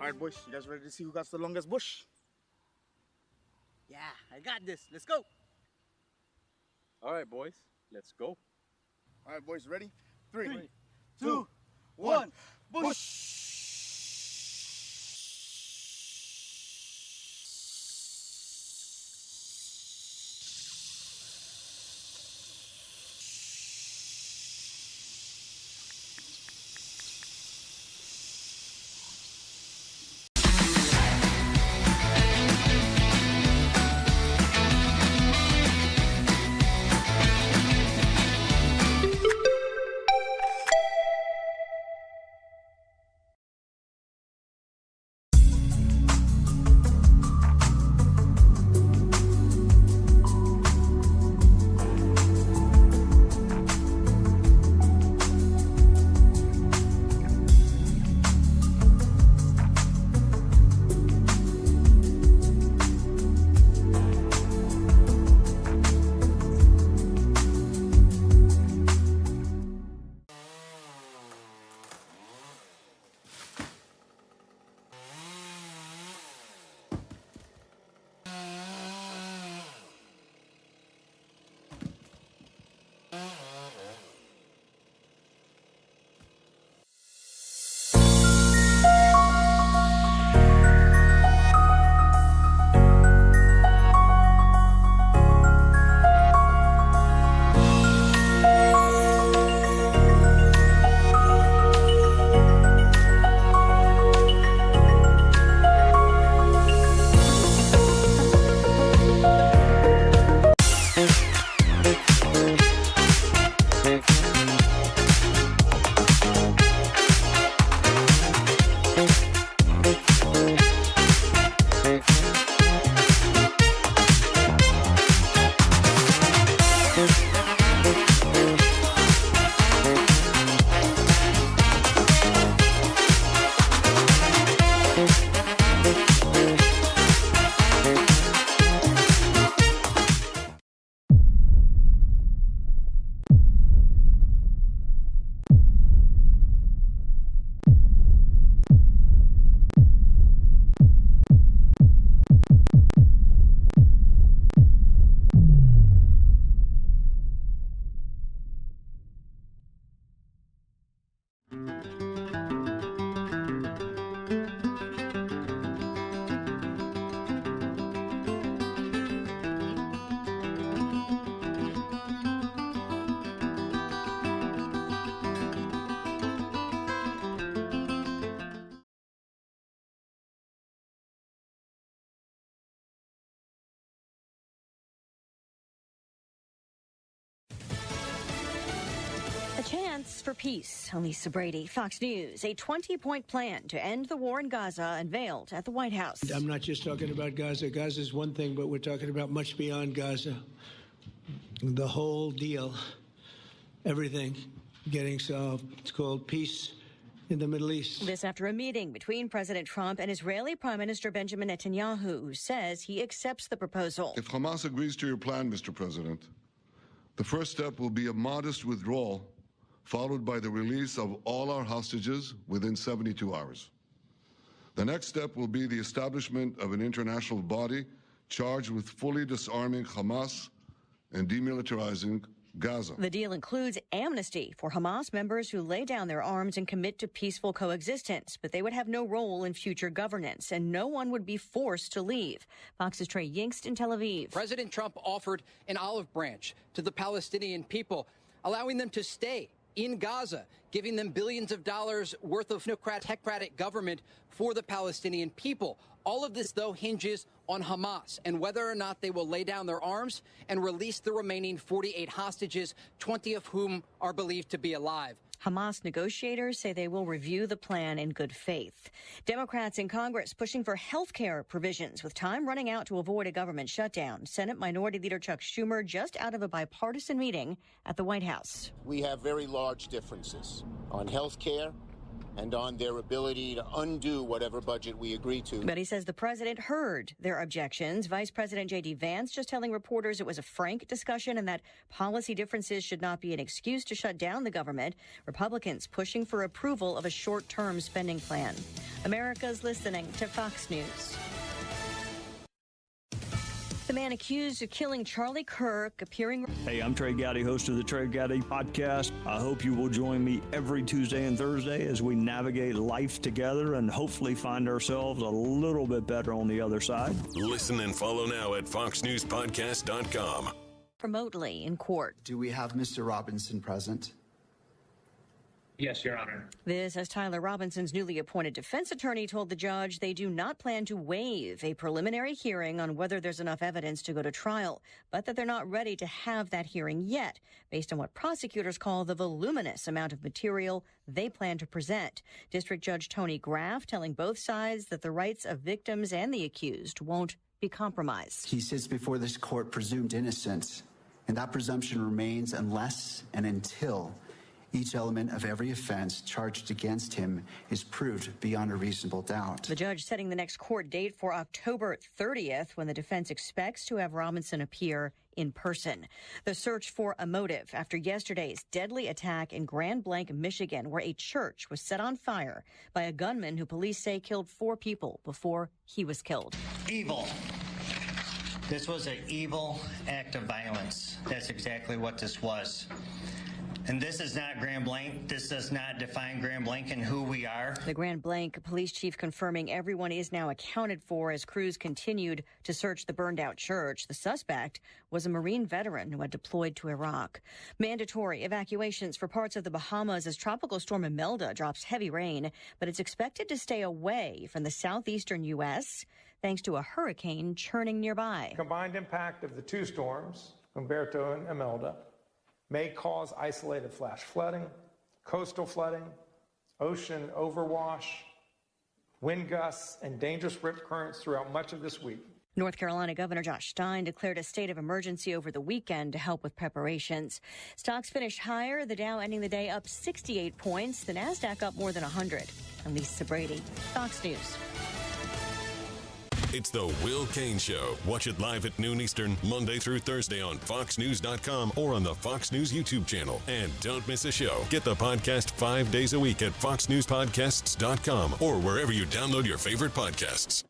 right, boys, you guys ready to see who got the longest bush? Yeah, I got this. Let's go. All right, boys, let's go. All right, boys, ready? Three, 2, 1, bush! A chance for peace. Lisa Brady, Fox News. A 20-point plan to end the war in Gaza unveiled at the White House. I'm not just talking about Gaza. Gaza is one thing, but we're talking about much beyond Gaza. The whole deal, everything getting solved. It's called peace in the Middle East. This after a meeting between President Trump and Israeli Prime Minister Benjamin Netanyahu, who says he accepts the proposal. If Hamas agrees to your plan, Mr. President, the first step will be a modest withdrawal, followed by the release of all our hostages within 72 hours. The next step will be the establishment of an international body charged with fully disarming Hamas and demilitarizing Gaza. The deal includes amnesty for Hamas members who lay down their arms and commit to peaceful coexistence, but they would have no role in future governance, and no one would be forced to leave. Fox's Trey Yingst in Tel Aviv. President Trump offered an olive branch to the Palestinian people, allowing them to stay in Gaza, giving them billions of dollars worth of technocratic government for the Palestinian people. All of this, though, hinges on Hamas and whether or not they will lay down their arms and release the remaining 48 hostages, 20 of whom are believed to be alive. Hamas negotiators say they will review the plan in good faith. Democrats in Congress pushing for health care provisions with time running out to avoid a government shutdown. Senate Minority Leader Chuck Schumer just out of a bipartisan meeting at the White House. We have very large differences on health care, and on their ability to undo whatever budget we agree to. But he says the president heard their objections. Vice President J.D. Vance just telling reporters it was a frank discussion and that policy differences should not be an excuse to shut down the government. Republicans pushing for approval of a short-term spending plan. America's listening to Fox News. The man accused of killing Charlie Kirk appearing... Hey, I'm Trey Gowdy, host of the Trey Gowdy podcast. I hope you will join me every Tuesday and Thursday as we navigate life together and hopefully find ourselves a little bit better on the other side. Listen and follow now at foxnewspodcast.com. Remotely in court. Do we have Mr. Robinson present? Yes, Your Honor. This as Tyler Robinson's newly appointed defense attorney told the judge they do not plan to waive a preliminary hearing on whether there's enough evidence to go to trial, but that they're not ready to have that hearing yet, based on what prosecutors call the voluminous amount of material they plan to present. District Judge Tony Graff telling both sides that the rights of victims and the accused won't be compromised. He sits before this court presumed innocent, and that presumption remains unless and until each element of every offense charged against him is proved beyond a reasonable doubt. The judge setting the next court date for October 30th, when the defense expects to have Robinson appear in person. The search for a motive after yesterday's deadly attack in Grand Blanc, Michigan, where a church was set on fire by a gunman who police say killed 4 people before he was killed. Evil. This was an evil act of violence. That's exactly what this was. And this is not Grand Blanc. This does not define Grand Blanc and who we are. The Grand Blanc police chief confirming everyone is now accounted for as crews continued to search the burned out church. The suspect was a Marine veteran who had deployed to Iraq. Mandatory evacuations for parts of the Bahamas as Tropical Storm Imelda drops heavy rain, but it's expected to stay away from the southeastern U.S. thanks to a hurricane churning nearby. Combined impact of the 2 storms, Umberto and Imelda, may cause isolated flash flooding, coastal flooding, ocean overwash, wind gusts, and dangerous rip currents throughout much of this week. North Carolina Governor Josh Stein declared a state of emergency over the weekend to help with preparations. Stocks finished higher, the Dow ending the day up 68 points, the NASDAQ up more than 100. I'm Lisa Brady, Fox News. It's the Will Cain Show. Watch it live at noon Eastern, Monday through Thursday on foxnews.com or on the Fox News YouTube channel. And don't miss a show. Get the podcast 5 days a week at foxnewspodcasts.com or wherever you download your favorite podcasts.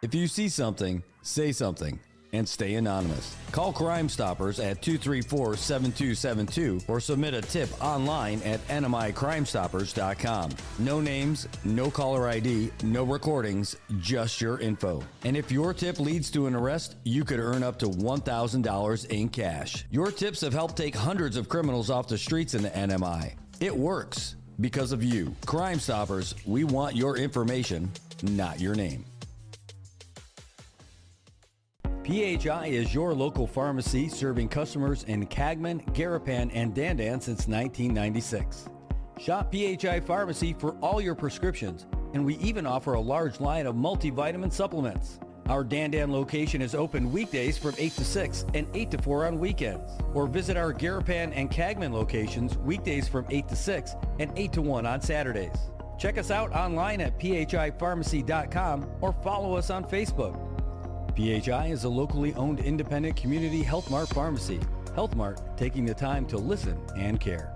If you see something, say something. And stay anonymous. Call Crime Stoppers at 234-7272 or submit a tip online at NMICrimestoppers.com. No names, no caller ID, no recordings, just your info. And if your tip leads to an arrest, you could earn up to $1,000 in cash. Your tips have helped take hundreds of criminals off the streets in the NMI. It works because of you. Crime Stoppers, we want your information, not your name. PHI is your local pharmacy serving customers in Cagman, Garapan, and Dandan since 1996. Shop PHI Pharmacy for all your prescriptions, and we even offer a large line of multivitamin supplements. Our Dandan location is open weekdays from 8 to 6 and 8 to 4 on weekends. Or visit our Garapan and Cagman locations weekdays from 8 to 6 and 8 to 1 on Saturdays. Check us out online at phipharmacy.com or follow us on Facebook. PHI is a locally owned independent community Health Mart pharmacy. Health Mart, taking the time to listen and care.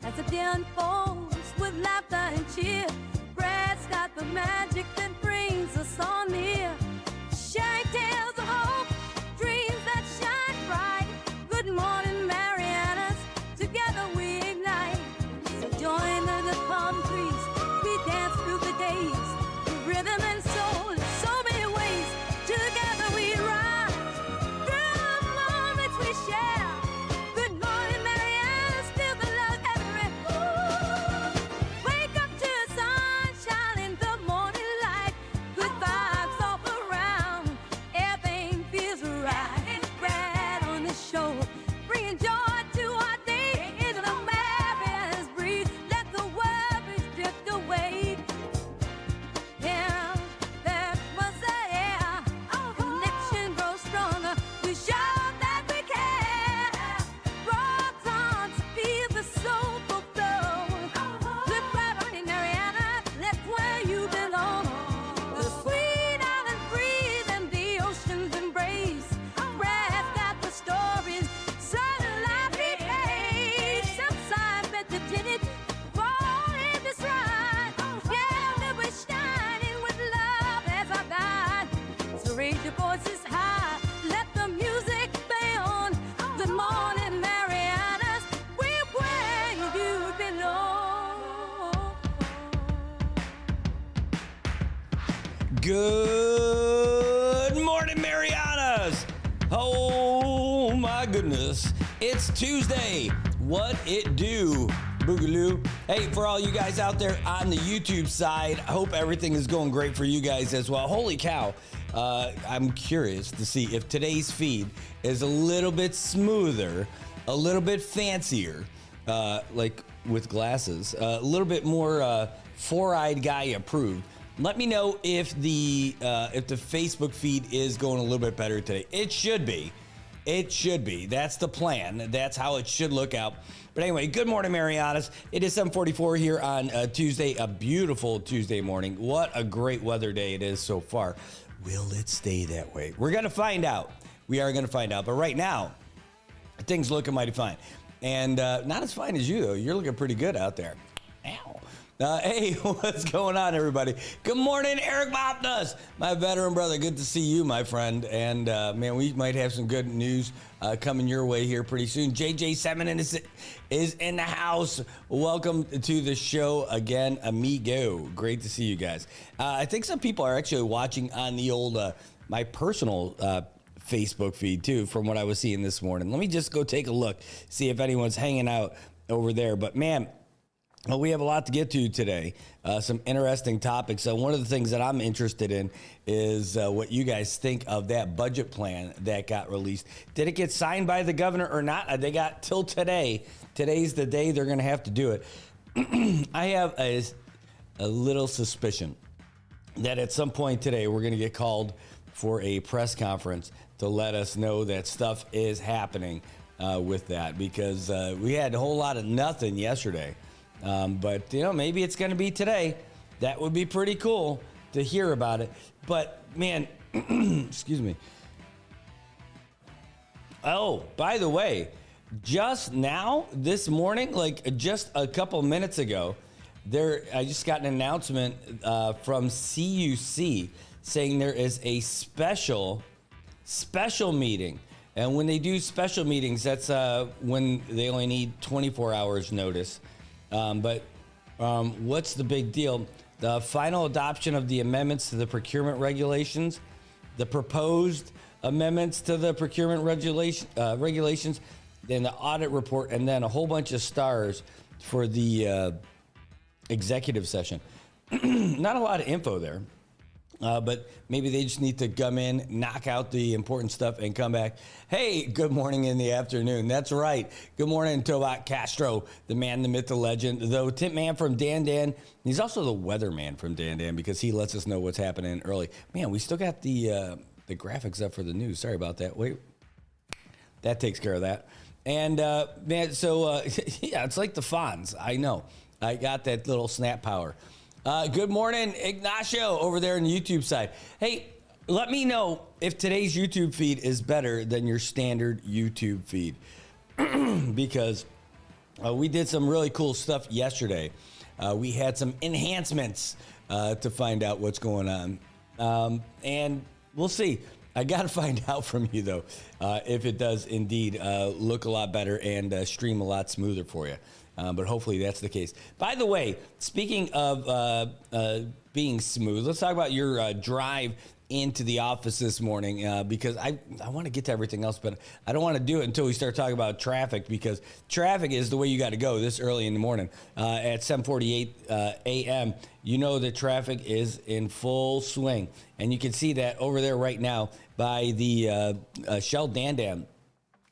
As the day unfolds with laughter and cheer, Brad's got the magic that brings us all near. Sharing tales of hope, dreams that shine bright. Good morning, Marianas, together we ignite. So join under the palm trees, we dance through the days. The rhythm and soul in so many ways. Together we rise through the moments we share. Good morning, Marianas, feel the love everywhere. Wake up to the sunshine in the morning light. Good vibes all around. Everything voices high. Let the music play on. Good morning, Marianas. We're where you belong. Good morning, Marianas. Oh my goodness. It's Tuesday. What it do? Boogaloo. Hey, for all you guys out there on the YouTube side, I hope everything is going great for you guys as well. Holy cow. I'm curious to see if today's feed is a little bit smoother, a little bit fancier, like with glasses, a little bit more four-eyed guy approved. Let me know if the Facebook feed is going a little bit better today. It should be. It should be. That's the plan. That's how it should look out. But anyway, good morning, Marianas. It is 7:44 here on Tuesday, a beautiful Tuesday morning. What a great weather day it is so far. Will it stay that way? We're going to find out. We are going to find out. But right now, things looking mighty fine. And not as fine as you, though. You're looking pretty good out there. Ow. Hey, what's going on, everybody? Good morning, Eric Bopnas, my veteran brother. Good to see you, my friend. And, man, we might have some good news coming your way here pretty soon. JJ7 is in the house. Welcome to the show again, amigo. Great to see you guys. I think some people are actually watching on the old, my personal Facebook feed, too, from what I was seeing this morning. Let me just go take a look, see if anyone's hanging out over there. But, man, well, we have a lot to get to today, some interesting topics. One of the things that I'm interested in is what you guys think of that budget plan that got released. Did it get signed by the governor or not? They got till today. Today's the day they're going to have to do it. I have a little suspicion that at some point today we're going to get called for a press conference to let us know that stuff is happening with that, because we had a whole lot of nothing yesterday. But, you know, maybe it's going to be today. That would be pretty cool to hear about it. But, man, excuse me. Oh, by the way, just now, this morning, like just a couple minutes ago, I just got an announcement from CUC saying there is a special meeting. And when they do special meetings, that's when they only need 24 hours notice. But what's the big deal? The final adoption of the amendments to the procurement regulations, the proposed amendments to the procurement regulations, then the audit report, and then a whole bunch of stars for the executive session. Not a lot of info there. But maybe they just need to come in, knock out the important stuff, and come back. Hey, good morning in the afternoon. That's right. Good morning, Tobat Castro, the man, the myth, the legend, the tip man from Dan. He's also the weatherman from Dan because he lets us know what's happening early. Man, we still got the graphics up for the news. Sorry about that. Wait, that takes care of that. And, man, so, yeah, it's like the Fonz. I know. I got that little snap power. Good morning, Ignacio, over there on the YouTube side. Hey, let me know if today's YouTube feed is better than your standard YouTube feed. Because we did some really cool stuff yesterday. We had some enhancements to find out what's going on. And we'll see. I got to find out from you, though, if it does indeed look a lot better and stream a lot smoother for you. But hopefully that's the case. By the way, speaking of being smooth, let's talk about your drive into the office this morning, because I want to get to everything else, but I don't want to do it until we start talking about traffic, because traffic is the way you got to go this early in the morning. At 7:48 a.m., you know that traffic is in full swing, and you can see that over there right now by the Shell Dan.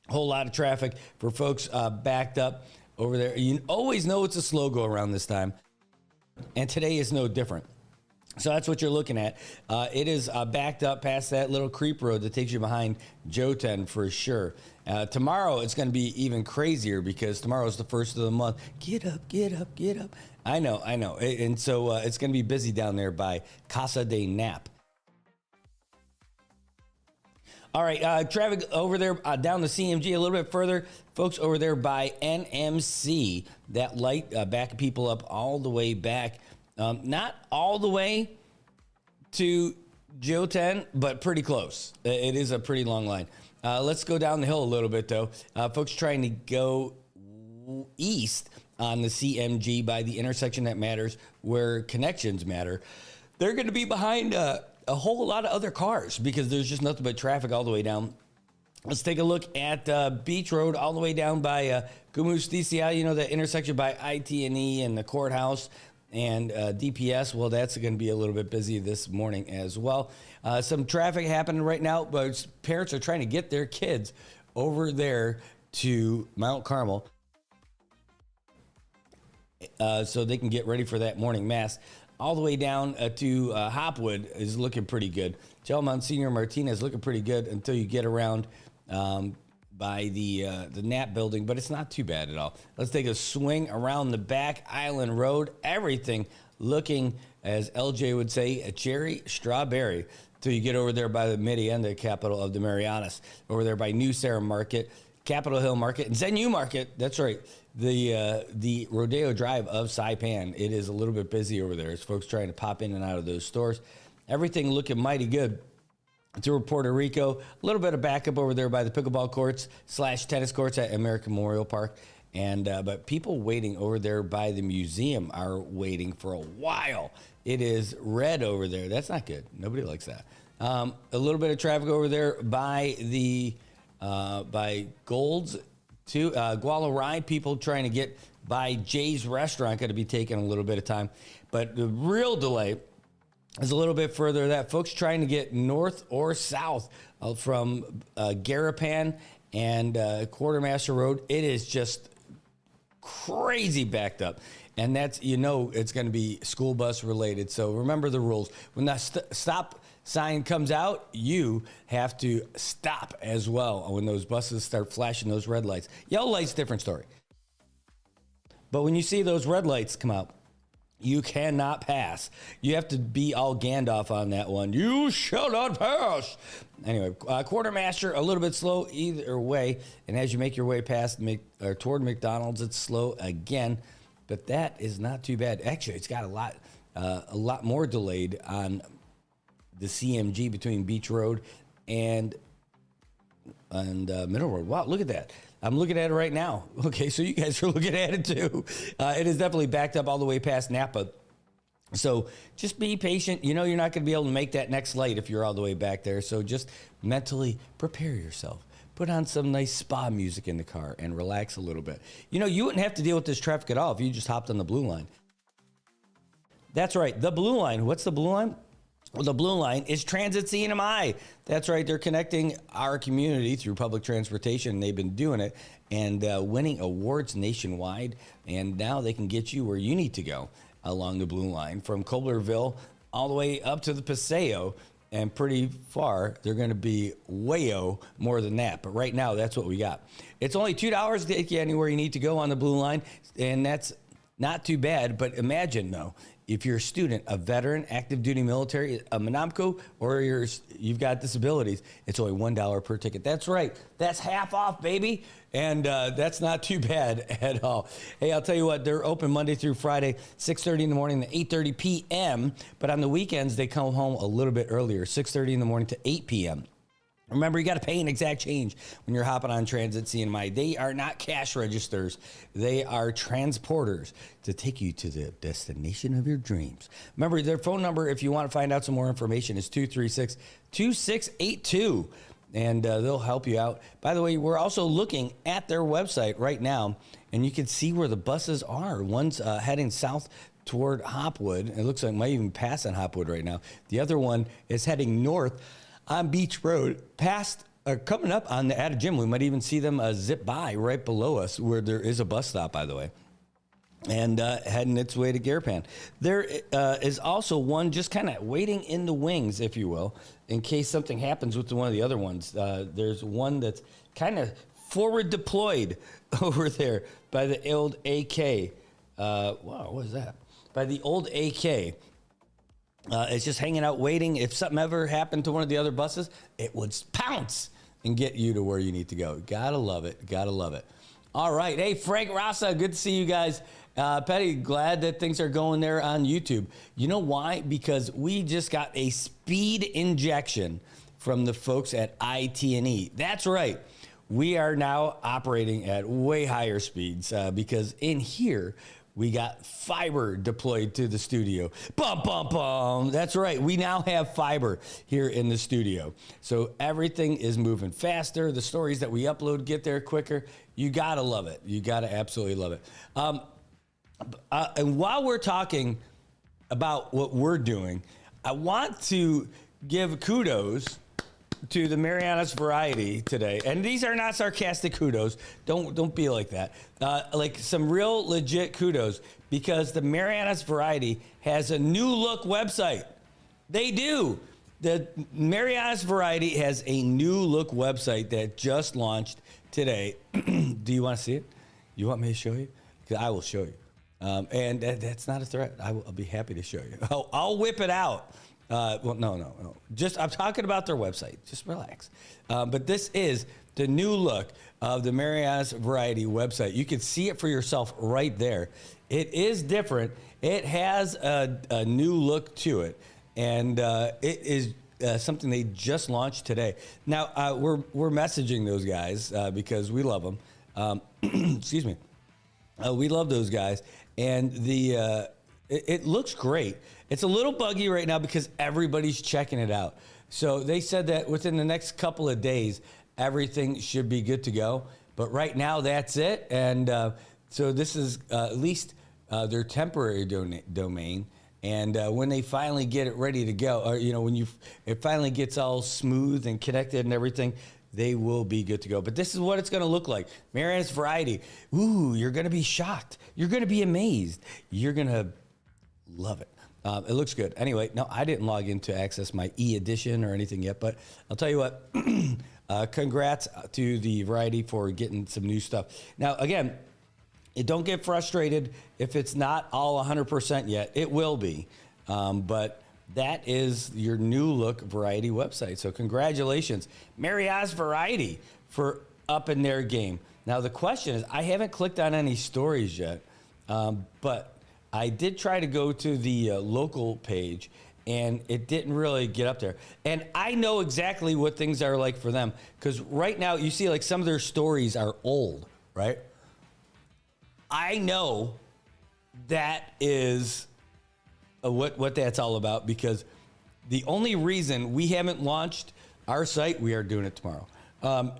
Whole lot of traffic for folks backed up over there. You always know it's a slow go around this time, and today is no different. So that's what you're looking at. It is backed up past that little creep road that takes you behind Joten for sure. Tomorrow it's going to be even crazier because tomorrow is the first of the month. Get up, get up, get up. I know. And so it's going to be busy down there by Casa de Nap. All right, traffic over there down the CMG a little bit further. Folks over there by NMC, that light backing people up all the way back. Not all the way to Joe 10, but pretty close. It is a pretty long line. Let's go down the hill a little bit, though. Folks trying to go east on the CMG by the intersection that matters, where connections matter. They're going to be behind a whole lot of other cars because there's just nothing but traffic all the way down. Let's take a look at Beach Road all the way down by Gumus DCI, you know, that intersection by IT&E and the courthouse and DPS. Well, that's going to be a little bit busy this morning as well. Some traffic happening right now, but parents are trying to get their kids over there to Mount Carmel so they can get ready for that morning mass. All the way down to Hopwood is looking pretty good. Tell Monsignor Martinez looking pretty good until you get around by the Knapp building, but it's not too bad at all. Let's take a swing around the back Island Road. Everything looking, as LJ would say, a cherry strawberry till you get over there by the Marianas, capital of the Marianas, over there by New Sarah Market, Capitol Hill Market, and Zenyu Market. That's right. The Rodeo Drive of Saipan. It is a little bit busy over there as folks trying to pop in and out of those stores. Everything looking mighty good to Puerto Rico. A little bit of backup over there by the pickleball courts / tennis courts at American Memorial Park. And but people waiting over there by the museum are waiting for a while. It is red over there. That's not good. Nobody likes that. A little bit of traffic over there by the by Gold's to Guala Ride. People trying to get by Jay's Restaurant going to be taking a little bit of time. But the real delay is a little bit further. That folks trying to get north or south from Garapan and Quartermaster Road. It is just crazy backed up. And that's, you know, it's going to be school bus related. So remember the rules. When that stop sign comes out, you have to stop as well when those buses start flashing those red lights. Yellow lights, different story. But when you see those red lights come out, you cannot pass. You have to be all Gandalf on that one. You shall not pass. Anyway, Quartermaster, a little bit slow either way. And as you make your way past toward McDonald's, it's slow again. But that is not too bad. Actually, it's got a lot more delayed on the CMG between Beach Road and Middle Road. Wow, look at that. I'm looking at it right now. Okay, so you guys are looking at it too. It is definitely backed up all the way past Napa. So just be patient. You know you're not going to be able to make that next light if you're all the way back there. So just mentally prepare yourself. Put on some nice spa music in the car and relax a little bit. You know, you wouldn't have to deal with this traffic at all if you just hopped on the Blue Line. That's right, the Blue Line. What's the Blue Line? Well, the Blue Line is Transit CNMI. That's right. They're connecting our community through public transportation. They've been doing it and winning awards nationwide. And now they can get you where you need to go along the Blue Line from Coblerville all the way up to the Paseo. And pretty far, they're going to be way more than that. But right now, that's what we got. It's only $2 to take you anywhere you need to go on the Blue Line. And that's not too bad. But imagine, though, if you're a student, a veteran, active duty military, a Monamco, or you've got disabilities, it's only $1 per ticket. That's right. That's half off, baby. And that's not too bad at all. Hey, I'll tell you what, they're open Monday through Friday, 6:30 in the morning to 8:30 p.m. But on the weekends, they come home a little bit earlier, 6:30 in the morning to 8 p.m. Remember, you got to pay an exact change when you're hopping on Transit CNMI. They are not cash registers. They are transporters to take you to the destination of your dreams. Remember, their phone number, if you want to find out some more information, is 236-2682, and they'll help you out. By the way, we're also looking at their website right now, and you can see where the buses are. One's heading south toward Hopwood. It looks like it might even pass on Hopwood right now. The other one is heading north on Beach Road, coming up on the Ada Gym. We might even see them zip by right below us where there is a bus stop, by the way, and heading its way to Garapan. There is also one just kind of waiting in the wings, if you will, in case something happens with one of the other ones. There's one that's kind of forward deployed over there by the old AK. Wow, what is that? By the old AK. It's just hanging out waiting. If something ever happened to one of the other buses, it would pounce and get you to where you need to go. Gotta love it. Gotta love it. All right. Hey, Frank Rasa, good to see you guys. Petty, glad that things are going there on YouTube. You know why? Because we just got a speed injection from the folks at IT&E. That's right. We are now operating at way higher speeds because in here, we got fiber deployed to the studio. Bum, bum, bum. That's right. We now have fiber here in the studio. So everything is moving faster. The stories that we upload get there quicker. You got to love it. You got to absolutely love it. And while we're talking about what we're doing, I want to give kudos to the Marianas variety today. And these are not sarcastic kudos. Don't be like that. Like some real legit kudos, because the Marianas variety has a new look website. They do. The Marianas variety has a new look website that just launched today. Do you want to see it? You want me to show you? Because I will show you. And that's not a threat. I'll be happy to show you. I'll whip it out. Well, no. Just I'm talking about their website. Just relax. But this is the new look of the Marianas Variety website. You can see it for yourself right there. It is different. It has a new look to it, and it is something they just launched today. Now we're messaging those guys because we love them. Excuse me. We love those guys, and it looks great. It's a little buggy right now because everybody's checking it out. So they said that within the next couple of days, everything should be good to go. But right now, that's it. And so this is at least their temporary domain. And when they finally get it ready to go, or when it finally gets all smooth and connected and everything, they will be good to go. But this is what it's going to look like. Marianas Variety. Ooh, you're going to be shocked. You're going to be amazed. You're going to love it. It looks good. Anyway, no, I didn't log in to access my e-edition or anything yet, but I'll tell you what, congrats to the Variety for getting some new stuff. Now, again, don't get frustrated if it's not all 100% yet. It will be, but that is your new look Variety website. So congratulations, Marianas Variety, for upping their game. Now, the question is, I haven't clicked on any stories yet, but I did try to go to the local page, and it didn't really get up there. And I know exactly what things are like for them, because right now you see like some of their stories are old, right? I know that is what that's all about, because the only reason we haven't launched our site, we are doing it tomorrow,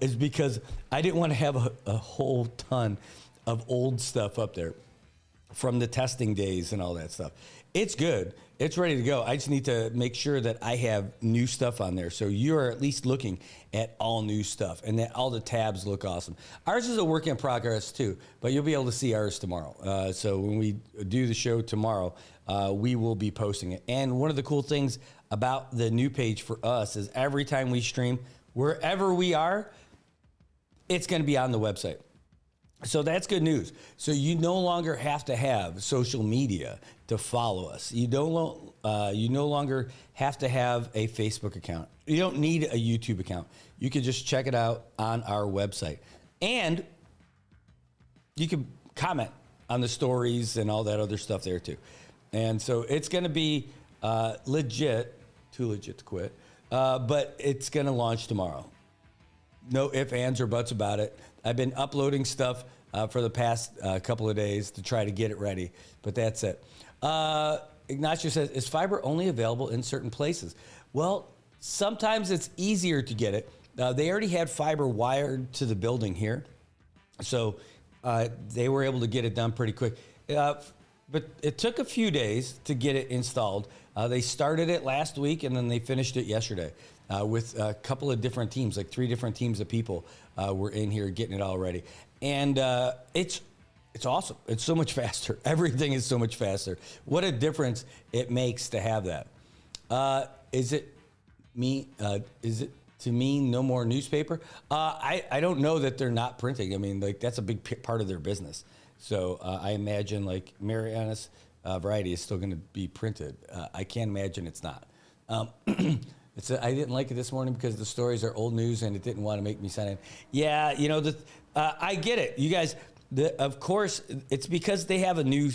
is because I didn't want to have a whole ton of old stuff up there from the testing days and all that stuff. It's good. It's ready to go. I just need to make sure that I have new stuff on there. So you're at least looking at all new stuff and that all the tabs look awesome. Ours is a work in progress too, but you'll be able to see ours tomorrow. So when we do the show tomorrow, we will be posting it. And one of the cool things about the new page for us is every time we stream, wherever we are, it's going to be on the website. So that's good news. So you no longer have to have social media to follow us. You no longer have to have a Facebook account. You don't need a YouTube account. You can just check it out on our website. And you can comment on the stories and all that other stuff there too. And so it's going to be legit, too legit to quit, but it's going to launch tomorrow. No ifs, ands, or buts about it. I've been uploading stuff for the past couple of days to try to get it ready, but that's it. Ignacio says, is fiber only available in certain places? Well, sometimes it's easier to get it. They already had fiber wired to the building here, so they were able to get it done pretty quick. But it took a few days to get it installed. They started it last week, and then they finished it yesterday with a couple of different teams, like 3 different teams of people were in here getting it all ready. And it's awesome. It's so much faster. Everything is so much faster. What a difference it makes to have that. Is it to mean no more newspaper? I don't know that they're not printing. I mean, like that's a big part of their business. So I imagine like Marianas Variety is still going to be printed. I can't imagine it's not. I didn't like it this morning because the stories are old news and it didn't want to make me sign in. Yeah, you know, I get it. You guys, of course, it's because they have a new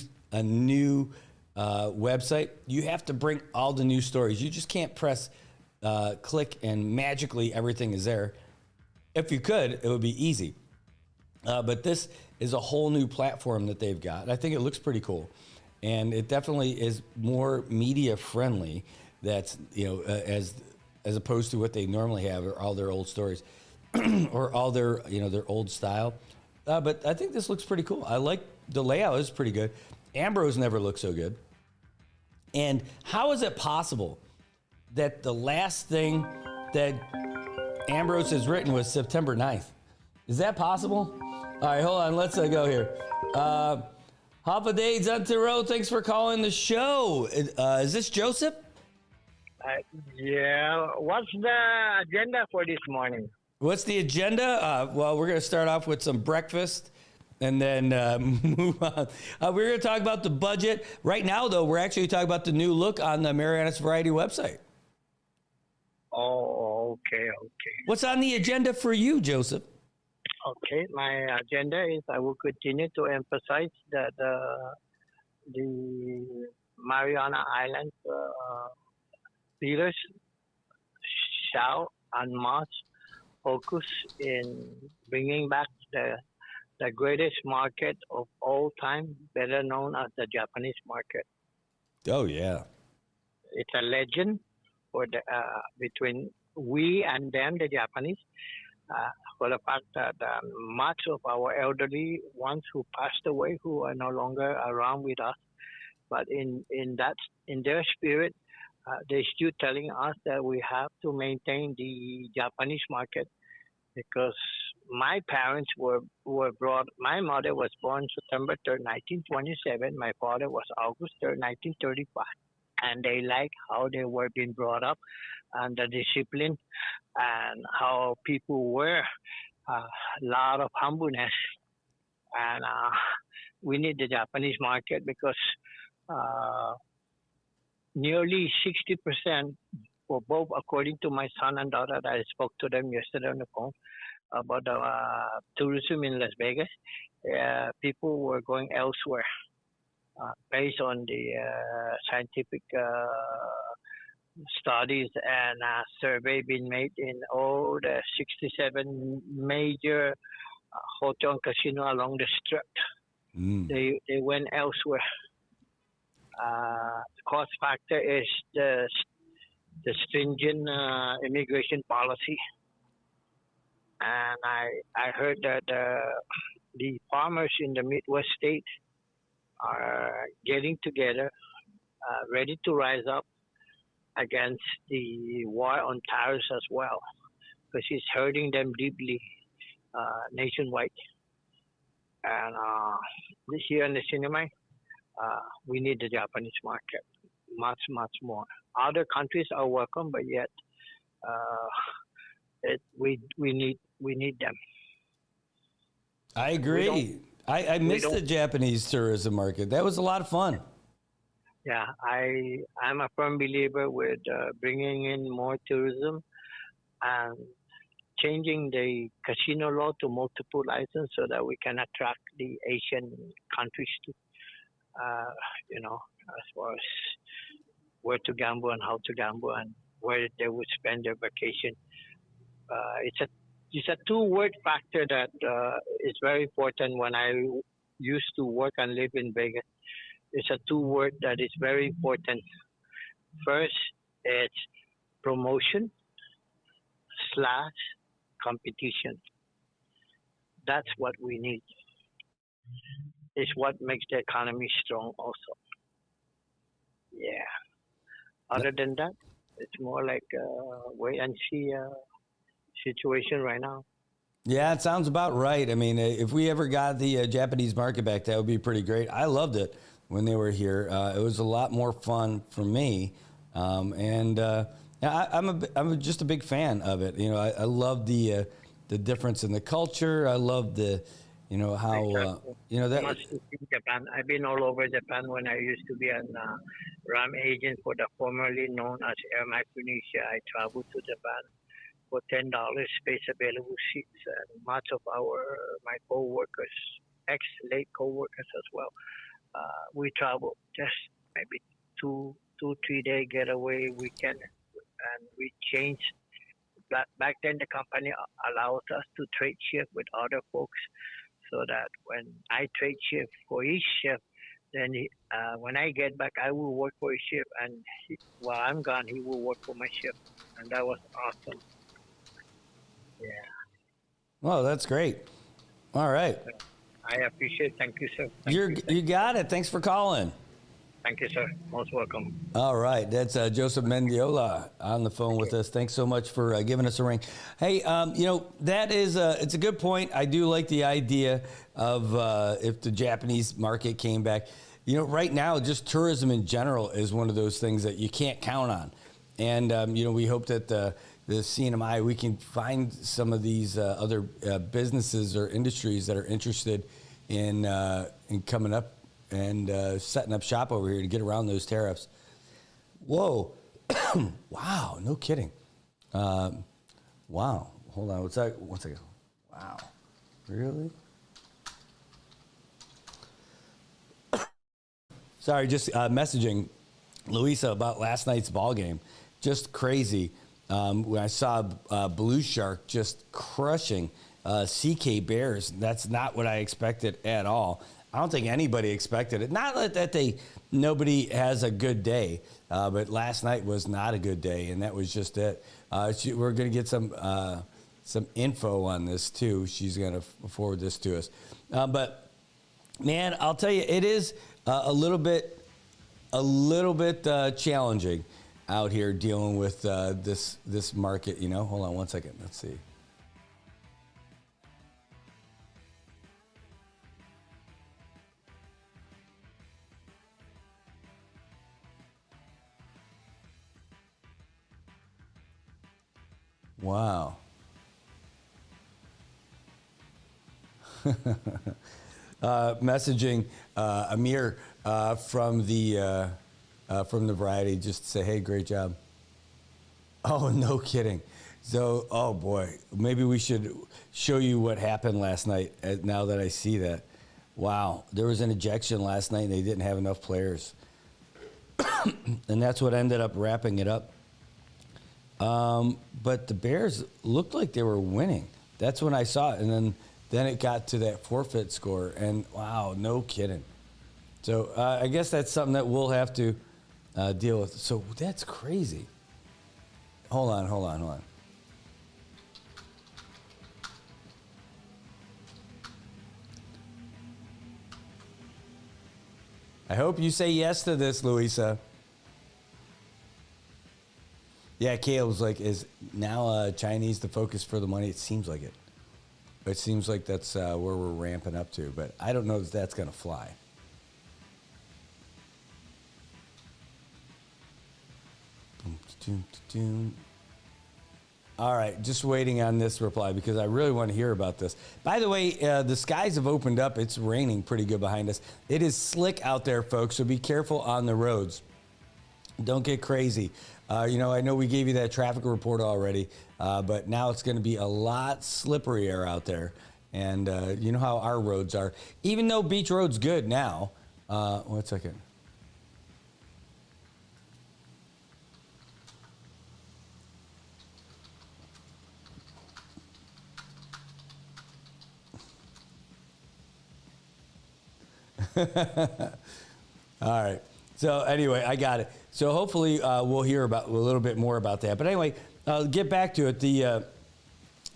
website. You have to bring all the news stories. You just can't press click and magically everything is there. If you could, it would be easy. But this is a whole new platform that they've got. I think it looks pretty cool. And it definitely is more media friendly. That's, you know, as opposed to what they normally have, or all their old stories or all their, you know, their old style. But I think this looks pretty cool. I like the layout is pretty good. Ambrose never looked so good. And how is it possible that the last thing that Ambrose has written was September 9th? Is that possible? All right, hold on. Let's go here. Hapa Days Antero, thanks for calling the show. Is this Joseph? Yeah. What's the agenda for this morning? What's the agenda? Well, we're going to start off with some breakfast and then move on. We're going to talk about the budget. Right now, though, we're actually talking about the new look on the Marianas Variety website. Oh, okay. What's on the agenda for you, Joseph? Okay, my agenda is I will continue to emphasize that the Mariana Islands leaders shall and must focus in bringing back the greatest market of all time, better known as the Japanese market. Oh, yeah. It's a legend for between we and them, the Japanese, for the fact that much of our elderly ones who passed away, who are no longer around with us, but in their spirit, they're still telling us that we have to maintain the Japanese market, because my parents were brought. My mother was born September 3rd, 1927. My father was August 3rd, 1935. And they like how they were being brought up and the discipline and how people were a lot of humbleness. And we need the Japanese market because nearly 60% for both, according to my son and daughter, that I spoke to them yesterday on the phone about the tourism in Las Vegas, people were going elsewhere. Based on the scientific studies and survey being made in all the 67 major hotel and casino along the strip. They went elsewhere. The cost factor is the stringent immigration policy. And I heard that the farmers in the Midwest states are getting together, ready to rise up against the war on tariffs as well, because it's hurting them deeply nationwide. And this year in the cinema, we need the Japanese market much more. Other countries are welcome, but yet we need them. I agree. I missed the Japanese tourism market. That was a lot of fun. Yeah, I'm a firm believer with bringing in more tourism and changing the casino law to multiple license so that we can attract the Asian countries too. As far as where to gamble and how to gamble and where they would spend their vacation. It's a two-word factor that is very important. When I used to work and live in Vegas, it's a two-word that is very important. First, it's promotion / competition. That's what we need. It's what makes the economy strong also. Yeah. Other than that, it's more like a wait and see situation right now. Yeah, it sounds about right. I mean, if we ever got the Japanese market back, that would be pretty great. I loved it when they were here. It was a lot more fun for me, I'm just a big fan of it. You know, I love the difference in the culture. I love the, how Japan. I've been all over Japan when I used to be RAM agent for the formerly known as Air Micronesia. I traveled to Japan for $10, space available seats, and much of my co-workers, ex-late co-workers as well. We traveled just maybe 3 day getaway weekend, and we changed. Back then, the company allows us to trade shift with other folks, so that when I trade shift for each shift, then when I get back, I will work for his shift, and while I'm gone, he will work for my shift, and that was awesome. Yeah. Well, that's great. All right. I appreciate it. Thank you, sir. You got it. Thanks for calling. Thank you, sir. Most welcome. All right. That's Joseph Mendiola on the phone with us. Thanks so much for giving us a ring. Hey, that is it's a good point. I do like the idea of if the Japanese market came back. Right now, just tourism in general is one of those things that you can't count on. And, we hope that the CNMI, we can find some of these other businesses or industries that are interested in coming up and setting up shop over here to get around those tariffs. Whoa. Wow, no kidding. Wow. Hold on, one second. Wow. Really? Sorry, just messaging Louisa about last night's ball game. Just crazy. When I saw Blue Shark just crushing CK Bears, that's not what I expected at all. I don't think anybody expected it. Not that nobody has a good day, but last night was not a good day, and that was just it. We're going to get some info on this too. She's going to forward this to us. But man, I'll tell you, it is a little bit challenging out here dealing with this market. Hold on one second. Let's see. Wow. Messaging Amir from the Variety just to say, hey, great job. Oh, no kidding. So, oh boy, maybe we should show you what happened last night now that I see that. Wow, there was an ejection last night and they didn't have enough players. And that's what ended up wrapping it up. But the Bears looked like they were winning. That's when I saw it. And then it got to that forfeit score. And wow, no kidding. So I guess that's something that we'll have to deal with. So that's crazy. Hold on. I hope you say yes to this, Louisa. Yeah, Caleb's like, is now Chinese the focus for the money? It seems like it. It seems like that's where we're ramping up to, but I don't know if that's going to fly. All right, just waiting on this reply because I really want to hear about this. By the way, the skies have opened up. It's raining pretty good behind us. It is slick out there, folks, so be careful on the roads. Don't get crazy. I know we gave you that traffic report already, but now it's going to be a lot slipperier out there. And you know how our roads are. Even though Beach Road's good now. 1 second. All right. So anyway, I got it. So hopefully we'll hear about a little bit more about that. But anyway, get back to it.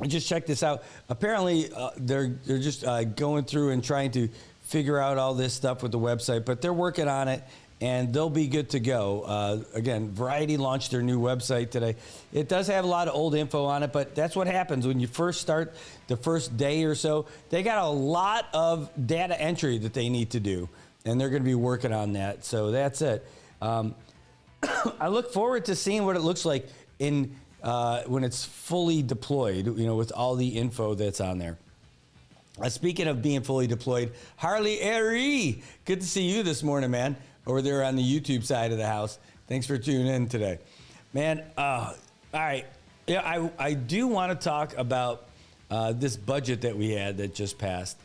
Just check this out. Apparently, they're just going through and trying to figure out all this stuff with the website, but they're working on it, and they'll be good to go. Again, Variety launched their new website today. It does have a lot of old info on it, but that's what happens when you first start the first day or so. They got a lot of data entry that they need to do, and they're going to be working on that. So that's it. I look forward to seeing what it looks like in when it's fully deployed, with all the info that's on there. Speaking of being fully deployed, Harley Airy, good to see you this morning, man. over there on the YouTube side of the house. Thanks for tuning in today. Man, all right. Yeah, I do want to talk about this budget that we had that just passed.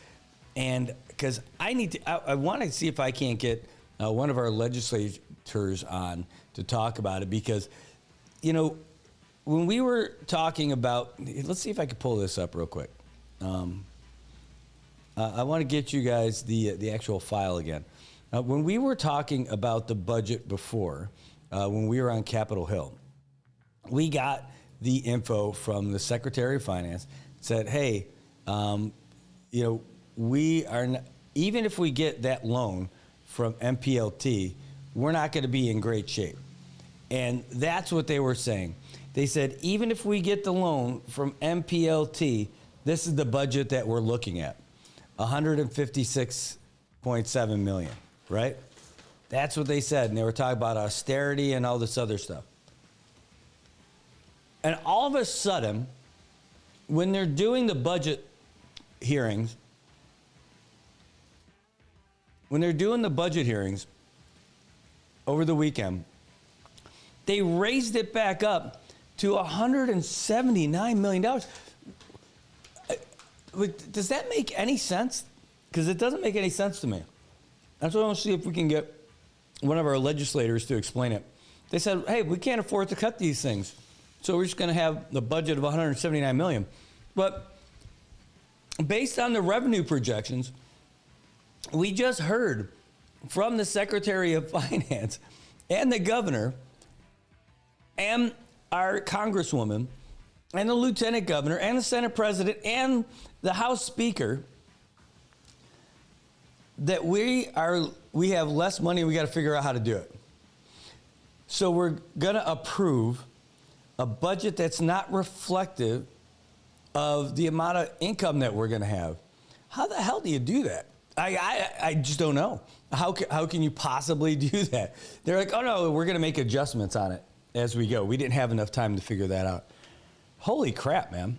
And because I want to see if I can't get one of our legislators on to talk about it. Because, you know, when we were talking about, let's see if I could pull this up real quick. I want to get you guys the actual file again. When we were talking about the budget before, when we were on Capitol Hill, we got the info from the Secretary of Finance, said, hey, you know, we are not, even if we get that loan from MPLT, we're not going to be in great shape. And that's what they were saying. They said, even if we get the loan from MPLT, this is the budget that we're looking at, $156.7 million, right? That's what they said. And they were talking about austerity and all this other stuff. And all of a sudden, when they're doing the budget hearings, over the weekend, they raised it back up to $179 million. Does that make any sense? Because it doesn't make any sense to me. That's what I want to see if we can get one of our legislators to explain it. They said, hey, we can't afford to cut these things, so we're just going to have the budget of $179 million. But based on the revenue projections, we just heard from the Secretary of Finance and the governor and our congresswoman and the lieutenant governor and the Senate president and the House Speaker that we have less money and we got to figure out how to do it. So we're going to approve a budget that's not reflective of the amount of income that we're going to have. How the hell do you do that? I just don't know. How can you possibly do that? They're like, oh no, we're going to make adjustments on it as we go. We didn't have enough time to figure that out. Holy crap, man.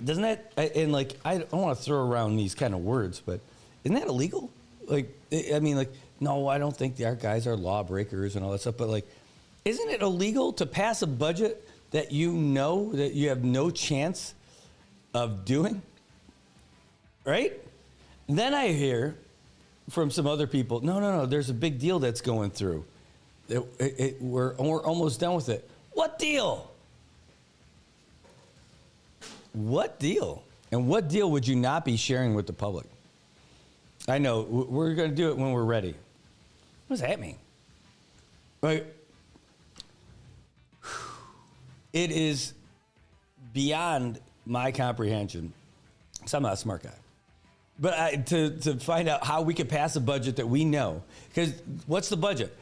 Doesn't that, and like, I don't want to throw around these kind of words, but isn't that illegal? Like, I mean, like, no, I don't think our guys are lawbreakers and all that stuff, but like, isn't it illegal to pass a budget that you know that you have no chance of doing? Right? Then I hear from some other people, no, there's a big deal that's going through. We're almost done with it. What deal? What deal? And what deal would you not be sharing with the public? I know, we're going to do it when we're ready. What does that mean? Like, it is beyond my comprehension. So I'm not a smart guy. But to find out how we could pass a budget that we know. Because what's the budget?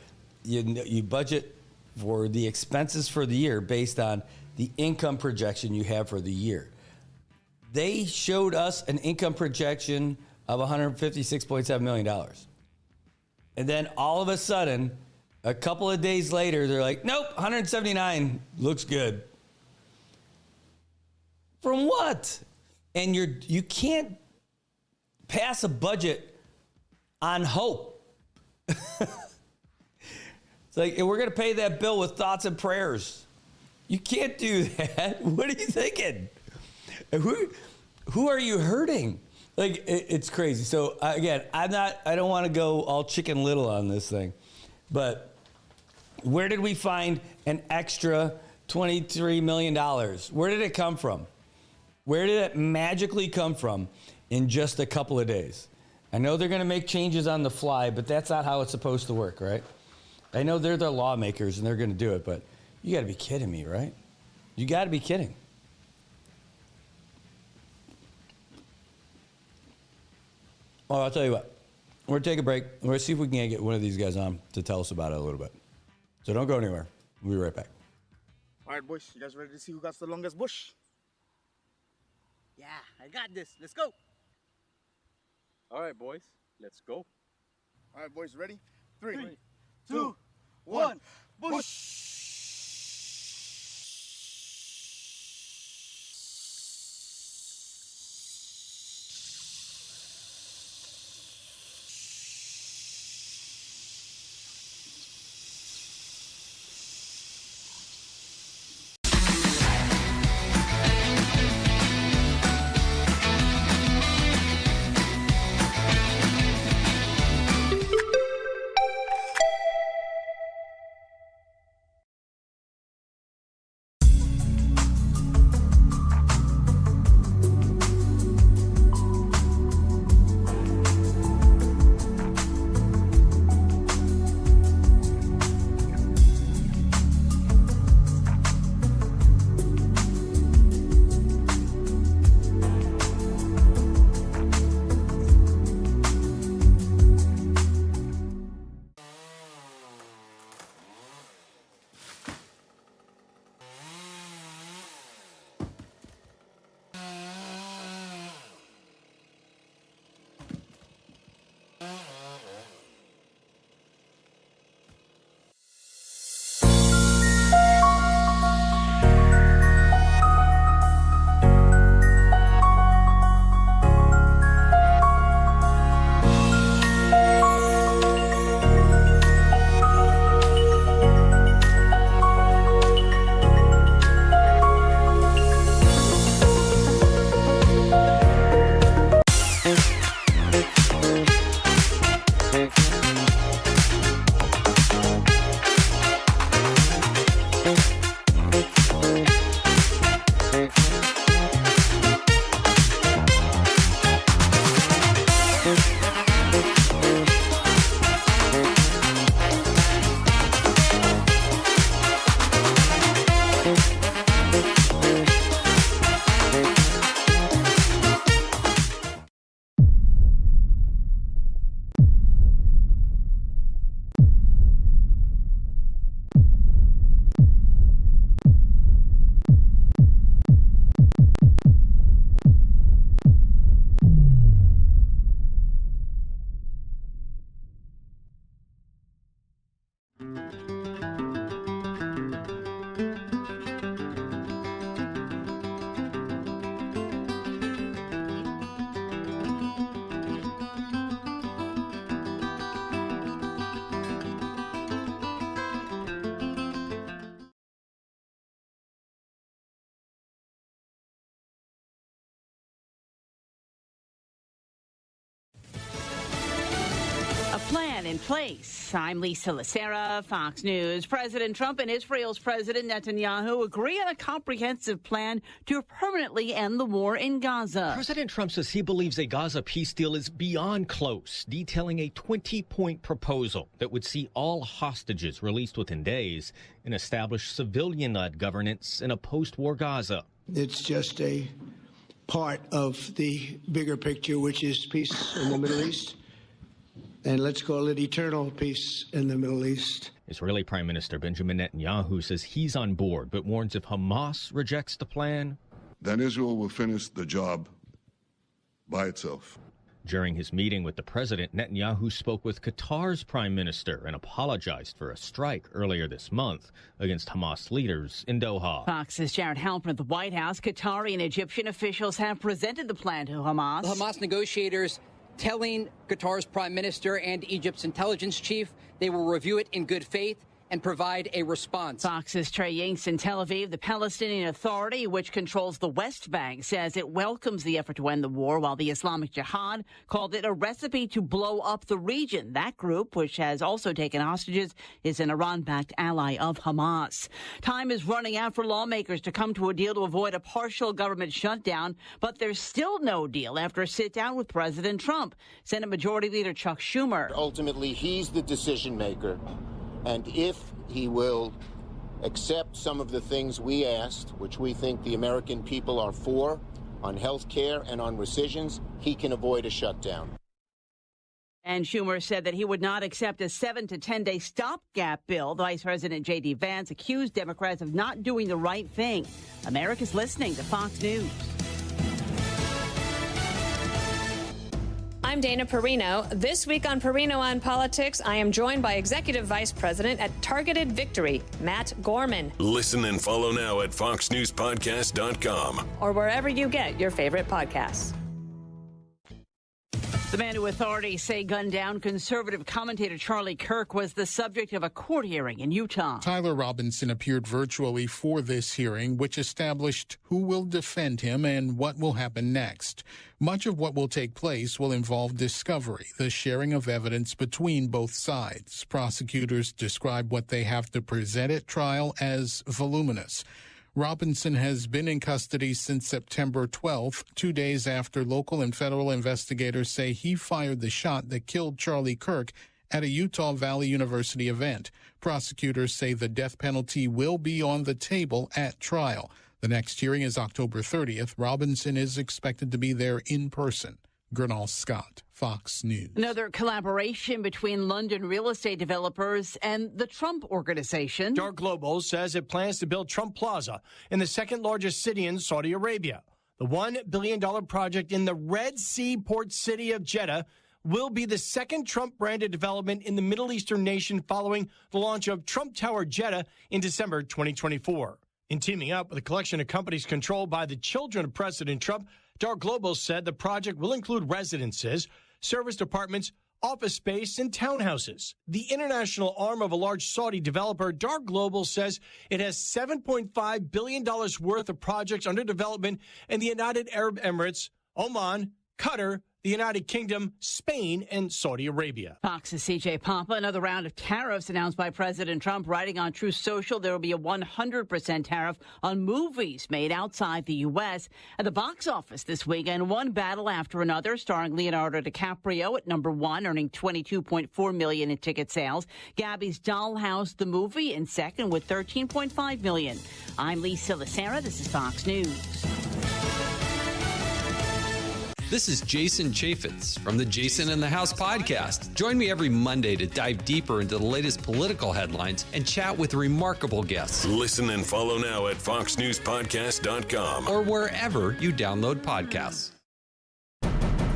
You budget for the expenses for the year based on the income projection you have for the year. They showed us an income projection of $156.7 million. And then all of a sudden, a couple of days later, they're like, nope, 179 looks good. From what? And you can't pass a budget on hope. It's like, we're going to pay that bill with thoughts and prayers. You can't do that. What are you thinking? Who are you hurting? Like, it's crazy. So again, I don't want to go all Chicken Little on this thing, but where did we find an extra $23 million? Where did it come from? Where did it magically come from in just a couple of days? I know they're going to make changes on the fly, but that's not how it's supposed to work, right? I know they're the lawmakers and they're going to do it, but you got to be kidding me, right? You got to be kidding. Well, I'll tell you what. We're going to take a break. We're going to see if we can get one of these guys on to tell us about it a little bit. So don't go anywhere. We'll be right back. All right, boys. You guys ready to see who got the longest bush? Yeah, I got this. Let's go. All right, boys. Let's go. All right, boys. Ready? 3, 2, 1. Bush! plan in place. I'm Lisa Lacera, Fox News. President Trump and Israel's President Netanyahu agree on a comprehensive plan to permanently end the war in Gaza. President Trump says he believes a Gaza peace deal is beyond close, detailing a 20-point proposal that would see all hostages released within days and establish civilian-led governance in a post-war Gaza. It's just a part of the bigger picture, which is peace in the Middle East. And let's call it eternal peace in the Middle East. Israeli Prime Minister Benjamin Netanyahu says he's on board, but warns if Hamas rejects the plan, then Israel will finish the job by itself. During his meeting with the president, Netanyahu spoke with Qatar's prime minister and apologized for a strike earlier this month against Hamas leaders in Doha. Fox's Jared Halpern at the White House. Qatari and Egyptian officials have presented the plan to Hamas. The Hamas negotiators telling Qatar's prime minister and Egypt's intelligence chief they will review it in good faith and provide a response. Fox's Trey Yingst in Tel Aviv. The Palestinian Authority, which controls the West Bank, says it welcomes the effort to end the war, while the Islamic Jihad called it a recipe to blow up the region. That group, which has also taken hostages, is an Iran-backed ally of Hamas. Time is running out for lawmakers to come to a deal to avoid a partial government shutdown, but there's still no deal after a sit-down with President Trump. Senate Majority Leader Chuck Schumer. Ultimately, he's the decision maker. And if he will accept some of the things we asked, which we think the American people are for, on health care and on rescissions, he can avoid a shutdown. And Schumer said that he would not accept a 7 to 10-day stopgap bill. Vice President J.D. Vance accused Democrats of not doing the right thing. America's listening to Fox News. I'm Dana Perino. This week on Perino on Politics, I am joined by Executive Vice President at Targeted Victory, Matt Gorman. Listen and follow now at foxnewspodcast.com. Or wherever you get your favorite podcasts. The man who authorities say gunned down conservative commentator Charlie Kirk was the subject of a court hearing in Utah. Tyler Robinson appeared virtually for this hearing, which established who will defend him and what will happen next. Much of what will take place will involve discovery, the sharing of evidence between both sides. Prosecutors describe what they have to present at trial as voluminous. Robinson has been in custody since September 12th, 2 days after local and federal investigators say he fired the shot that killed Charlie Kirk at a Utah Valley University event. Prosecutors say the death penalty will be on the table at trial. The next hearing is October 30th. Robinson is expected to be there in person. Gernal Scott, Fox News. Another collaboration between London real estate developers and the Trump Organization. Dark Global says it plans to build Trump Plaza in the second largest city in Saudi Arabia. The $1 billion project in the Red Sea port city of Jeddah will be the second Trump-branded development in the Middle Eastern nation following the launch of Trump Tower Jeddah in December 2024. In teaming up with a collection of companies controlled by the children of President Trump, Dark Global said the project will include residences, service departments, office space, and townhouses. The international arm of a large Saudi developer, Dark Global, says it has $7.5 billion worth of projects under development in the United Arab Emirates, Oman, Qatar, the United Kingdom, Spain, and Saudi Arabia. Fox's CJ Papa. Another round of tariffs announced by President Trump. Writing on Truth Social, there will be a 100% tariff on movies made outside the U.S. At the box office this weekend, one battle after another, starring Leonardo DiCaprio at number one, earning $22.4 million in ticket sales. Gabby's Dollhouse, the movie, in second with $13.5 million. I'm Lisa Lacera. This is Fox News. This is Jason Chaffetz from the Jason in the House podcast. Join me every Monday to dive deeper into the latest political headlines and chat with remarkable guests. Listen and follow now at foxnewspodcast.com. Or wherever you download podcasts.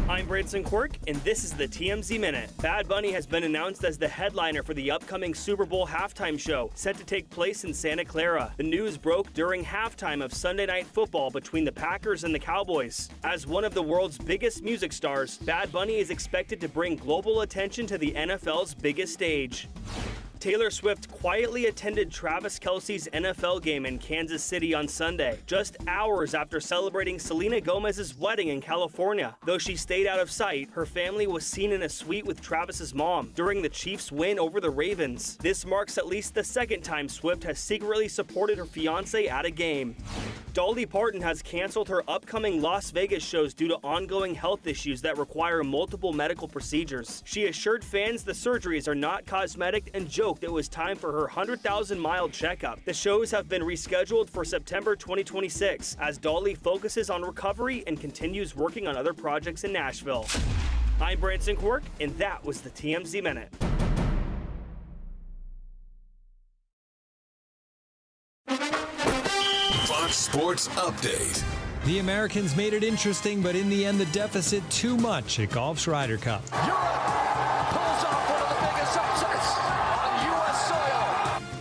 I'm Branson Quirk, and this is the TMZ Minute. Bad Bunny has been announced as the headliner for the upcoming Super Bowl halftime show, set to take place in Santa Clara. The news broke during halftime of Sunday Night Football between the Packers and the Cowboys. As one of the world's biggest music stars, Bad Bunny is expected to bring global attention to the NFL's biggest stage. Taylor Swift quietly attended Travis Kelce's NFL game in Kansas City on Sunday, just hours after celebrating Selena Gomez's wedding in California. Though she stayed out of sight, her family was seen in a suite with Travis's mom during the Chiefs' win over the Ravens. This marks at least the second time Swift has secretly supported her fiancé at a game. Dolly Parton has canceled her upcoming Las Vegas shows due to ongoing health issues that require multiple medical procedures. She assured fans the surgeries are not cosmetic and joked it was time for her 100,000-mile checkup. The shows have been rescheduled for September 2026 as Dolly focuses on recovery and continues working on other projects in Nashville. I'm Branson Quirk, and that was the TMZ Minute. Fox Sports Update. The Americans made it interesting, but in the end, the deficit too much at golf's Ryder Cup.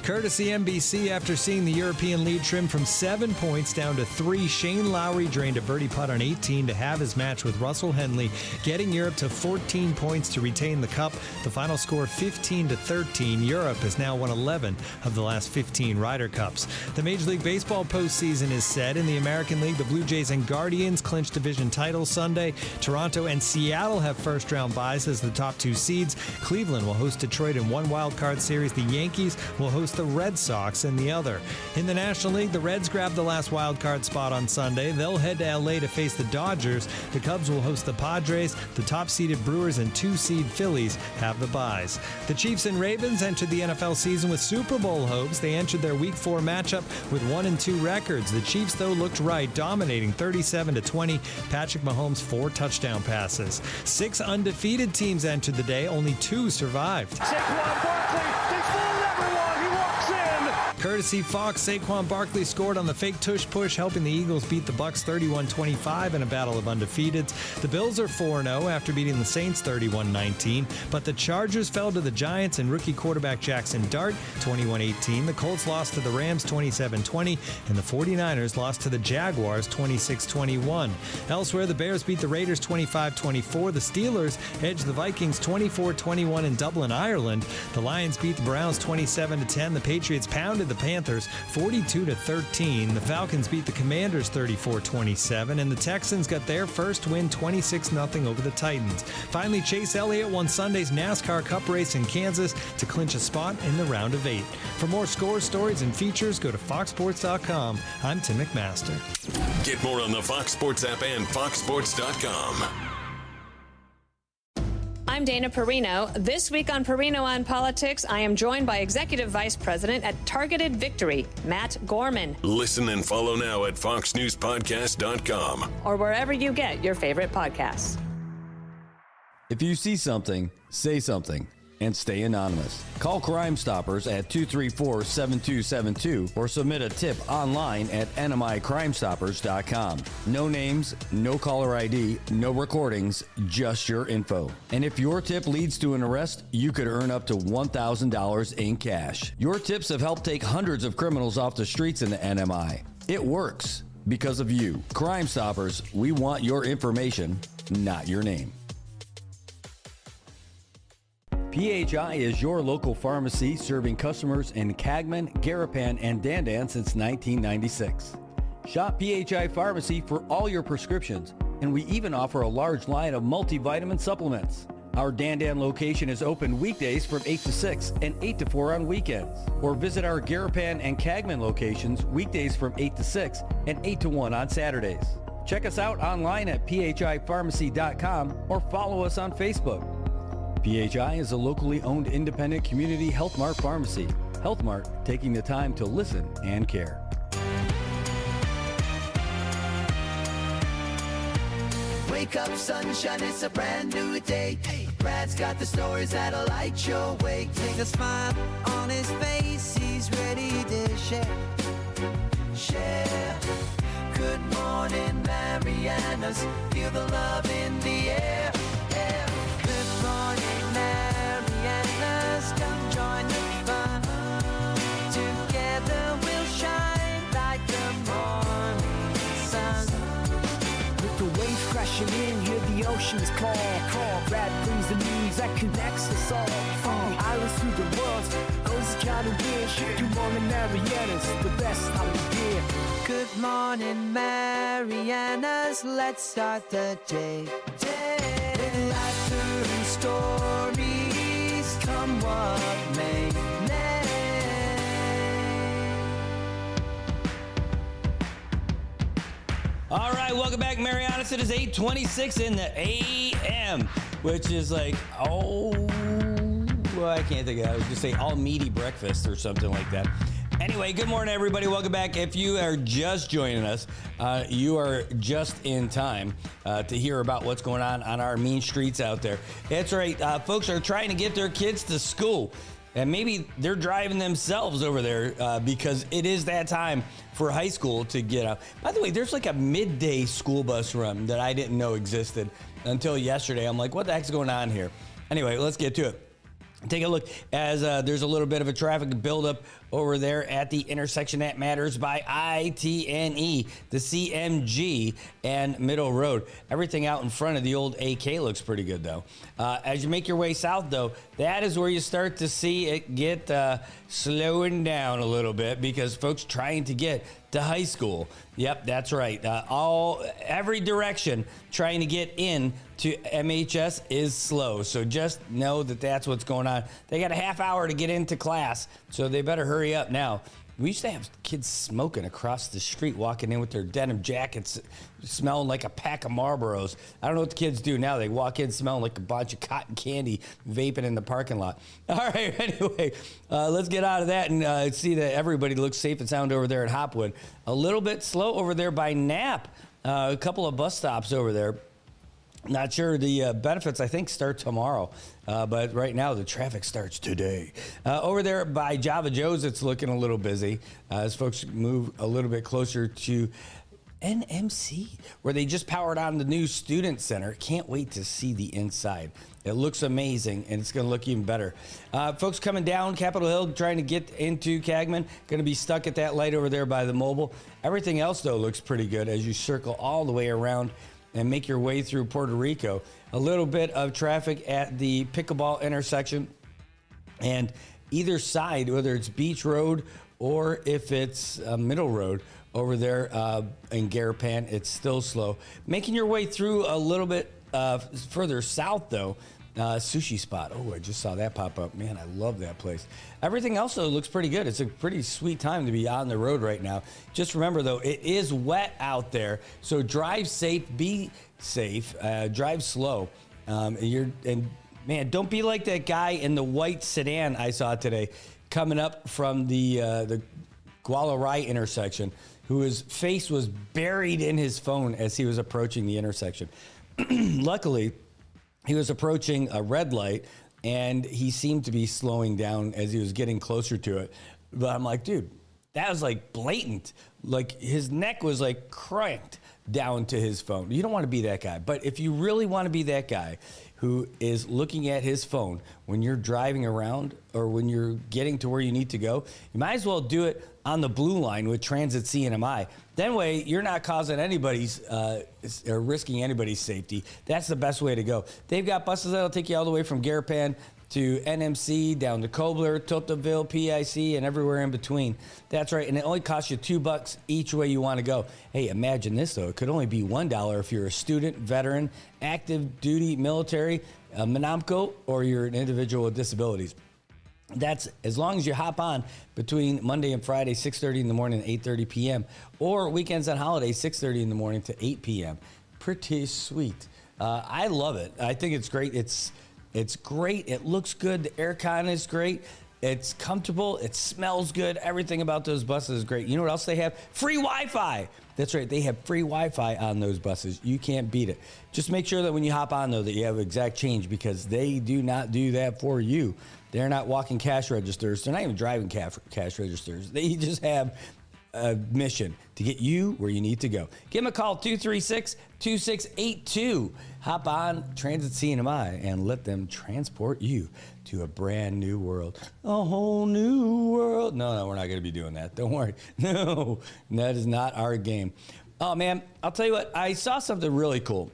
Courtesy NBC, after seeing the European lead trim from 7 points down to 3, Shane Lowry drained a birdie putt on 18 to have his match with Russell Henley, getting Europe to 14 points to retain the cup. The final score 15-13. Europe has now won 11 of the last 15 Ryder Cups. The Major League Baseball postseason is set. In the American League, the Blue Jays and Guardians clinched division titles Sunday. Toronto and Seattle have first-round byes as the top 2 seeds. Cleveland will host Detroit in one wild-card series. The Yankees will host the Red Sox in the other. In the National League, the Reds grabbed the last wild card spot on Sunday. They'll head to LA to face the Dodgers. The Cubs will host the Padres. The top-seeded Brewers and 2-seed Phillies have the byes. The Chiefs and Ravens entered the NFL season with Super Bowl hopes. They entered their Week 4 matchup with 1-2 records. The Chiefs, though, looked right, dominating 37-20. Patrick Mahomes 4 touchdown passes. 6 undefeated teams entered the day. Only 2 survived. Saquon Barkley, they fooled everyone. He walks in. Courtesy Fox, Saquon Barkley scored on the fake tush push, helping the Eagles beat the Bucs 31-25 in a battle of undefeateds. The Bills are 4-0 after beating the Saints 31-19, but the Chargers fell to the Giants and rookie quarterback Jackson Dart 21-18. The Colts lost to the Rams 27-20, and the 49ers lost to the Jaguars 26-21. Elsewhere, the Bears beat the Raiders 25-24. The Steelers edged the Vikings 24-21 in Dublin, Ireland. The Lions beat the Browns 27-10. The Patriots pounded the Panthers 42-13. The Falcons beat the Commanders 34-27, and the Texans got their first win 26-0 over the Titans. Finally, Chase Elliott won Sunday's NASCAR Cup race in Kansas to clinch a spot in the round of 8. For more scores, stories, and features, go to foxsports.com. I'm Tim McMaster. Get more on the Fox Sports app and foxsports.com. I'm Dana Perino. This week on Perino on Politics, I am joined by Executive Vice President at Targeted Victory, Matt Gorman. Listen and follow now at foxnewspodcast.com. Or wherever you get your favorite podcasts. If you see something, say something. And stay anonymous. Call Crime Stoppers at 234-7272 or submit a tip online at NMICrimestoppers.com. No names, no caller ID, no recordings, just your info. And if your tip leads to an arrest, you could earn up to $1,000 in cash. Your tips have helped take hundreds of criminals off the streets in the NMI. It works because of you. Crime Stoppers, we want your information, not your name. PHI is your local pharmacy serving customers in Cagman, Garapan, and Dandan since 1996. Shop PHI Pharmacy for all your prescriptions, and we even offer a large line of multivitamin supplements. Our Dandan location is open weekdays from 8 to 6 and 8 to 4 on weekends. Or visit our Garapan and Cagman locations weekdays from 8 to 6 and 8 to 1 on Saturdays. Check us out online at phipharmacy.com or follow us on Facebook. PHI is a locally owned independent community Health Mart pharmacy. Health Mart, taking the time to listen and care. Wake up, sunshine, it's a brand new day. Brad's got the stories that'll light your way. Take a smile on his face, he's ready to share. Share. Good morning, Marianas. Feel the love in the air. Yeah. Good morning, Marianas. Come join the fun. Together we'll shine like the morning sun. With the waves crashing in, hear the oceans call. Brad brings the news that connects us all. From the islands to the world, 가는 길 Good morning Marianas The best time of year Good morning, Marianas. Let's start the day. With laughter and stories, come what may. All right, welcome back, Marianas. It is 8:26 in the a.m., which is like, I can't think of it. I was just say all meaty breakfast or something like that. Anyway, good morning, everybody. Welcome back. If you are just joining us, you are just in time to hear about what's going on our mean streets out there. That's right. Folks are trying to get their kids to school, and maybe they're driving themselves over there because it is that time for high school to get out. By the way, there's like a midday school bus run that I didn't know existed until yesterday. I'm like, what the heck's going on here? Anyway, let's get to it. Take a look as there's a little bit of a traffic buildup over there at the intersection that matters by I-T-N-E, the CMG, and Middle Road. Everything out in front of the old AK looks pretty good, though. As you make your way south, though, that is where you start to see it get slowing down a little bit because folks trying to get to high school. Yep, that's right. Every direction trying to get in to MHS is slow. So just know that that's what's going on. They got a half hour to get into class, so they better hurry up now. We used to have kids smoking across the street, walking in with their denim jackets, smelling like a pack of Marlboros. I don't know what the kids do now. They walk in smelling like a bunch of cotton candy, vaping in the parking lot. All right, anyway, let's get out of that and see that everybody looks safe and sound over there at Hopwood. A little bit slow over there by Knapp. A couple of bus stops over there. Not sure the benefits, I think, start tomorrow. But right now, the traffic starts today. Over there by Java Joe's, it's looking a little busy as folks move a little bit closer to NMC, where they just powered on the new student center. Can't wait to see the inside. It looks amazing, and it's going to look even better. Folks coming down Capitol Hill, trying to get into Cagman, going to be stuck at that light over there by the mobile. Everything else, though, looks pretty good as you circle all the way around and make your way through Puerto Rico. A little bit of traffic at the pickleball intersection. And either side, whether it's Beach Road or if it's Middle Road over there in Garapan, it's still slow. Making your way through a little bit further south, though, Sushi Spot. Oh, I just saw that pop up. Man, I love that place. Everything else, though, looks pretty good. It's a pretty sweet time to be on the road right now. Just remember, though, it is wet out there, so drive safe, be safe, drive slow. Man, don't be like that guy in the white sedan I saw today coming up from the Gualarai intersection, whose face was buried in his phone as he was approaching the intersection. Luckily, he was approaching a red light, and he seemed to be slowing down as he was getting closer to it. But I'm like, dude, that was like blatant. Like his neck was like cranked down to his phone. You don't want to be that guy. But if you really want to be that guy who is looking at his phone when you're driving around or when you're getting to where you need to go, you might as well do it on the blue line with Transit CNMI. That way, you're not causing anybody's or risking anybody's safety. That's the best way to go. They've got buses that'll take you all the way from Garapan to NMC, down to Kobler, Totaville, PIC, and everywhere in between. That's right, and it only costs you $2 each way you want to go. Hey, imagine this, though. It could only be $1 if you're a student, veteran, active duty, military, a Monamco, or you're an individual with disabilities. That's as long as you hop on between Monday and Friday, 6:30 in the morning and 8:30 p.m., or weekends and holidays, 6:30 in the morning to 8 p.m. Pretty sweet. I love it. I think it's great. It's great. It looks good. The aircon is great. It's comfortable. It smells good. Everything about those buses is great. You know what else they have? Free Wi-Fi. That's right. They have free Wi-Fi on those buses. You can't beat it. Just make sure that when you hop on, though, that you have exact change, because they do not do that for you. They're not walking cash registers. They're not even driving cash registers. They just have a mission to get you where you need to go. Give them a call, 236-2682. Hop on Transit CNMI and let them transport you to a brand new world. A whole new world. No, we're not going to be doing that. Don't worry. No, that is not our game. Oh, man, I'll tell you what. I saw something really cool.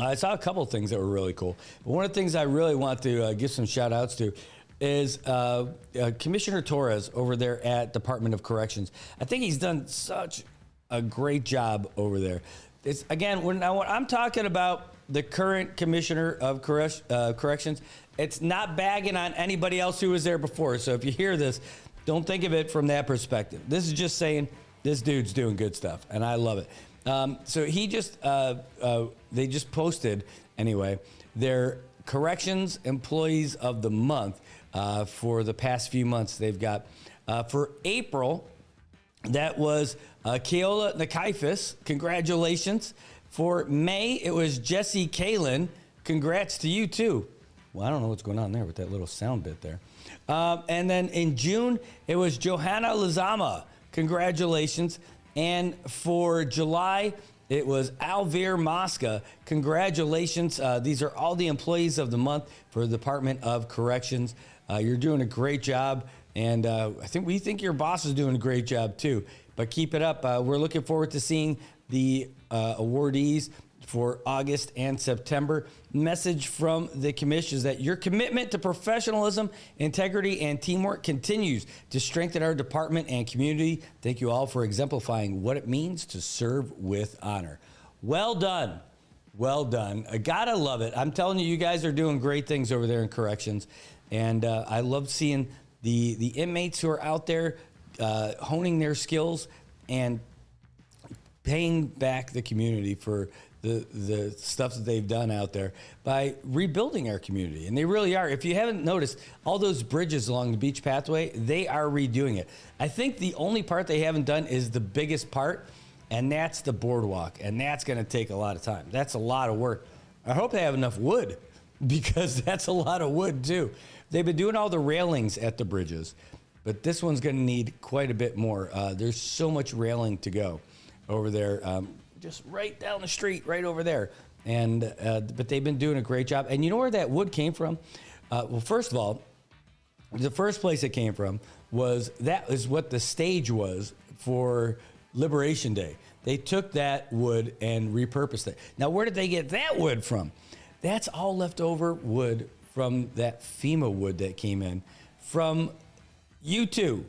I saw a couple of things that were really cool. But one of the things I really want to give some shout outs to is Commissioner Torres over there at Department of Corrections. I think he's done such a great job over there. It's, again, when I'm talking about the current Commissioner of Corrections, it's not bagging on anybody else who was there before. So if you hear this, don't think of it from that perspective. This is just saying this dude's doing good stuff, and I love it. So he just, they just posted, anyway, their Corrections Employees of the Month for the past few months. They've got, for April, that was Keola Nakaifis. Congratulations. For May, it was Jesse Kalin. Congrats to you, too. Well, I don't know what's going on there with that little sound bit there. And then in June, it was Johanna Lizama. Congratulations. And for July, it was Alvir Mosca. Congratulations. These are all the employees of the month for the Department of Corrections. You're doing a great job. And we think your boss is doing a great job, too. But keep it up. We're looking forward to seeing the awardees for August and September. Message from the commission is that your commitment to professionalism, integrity, and teamwork continues to strengthen our department and community. Thank you all for exemplifying what it means to serve with honor. Well done. Well done. I gotta love it. I'm telling you, you guys are doing great things over there in corrections. And I love seeing the inmates who are out there honing their skills and paying back the community for the stuff that they've done out there by rebuilding our community. And they really are. If you haven't noticed, all those bridges along the beach pathway, they are redoing it. I think the only part they haven't done is the biggest part, and that's the boardwalk. And that's going to take a lot of time. That's a lot of work. I hope they have enough wood, because that's a lot of wood too. They've been doing all the railings at the bridges, but this one's going to need quite a bit more. There's so much railing to go over there. Just right down the street, right over there. And but they've been doing a great job. And you know where that wood came from? Well, first of all, the first place it came from was what the stage was for Liberation Day. They took that wood and repurposed it. Now, where did they get that wood from? That's all leftover wood from that FEMA wood that came in from U2.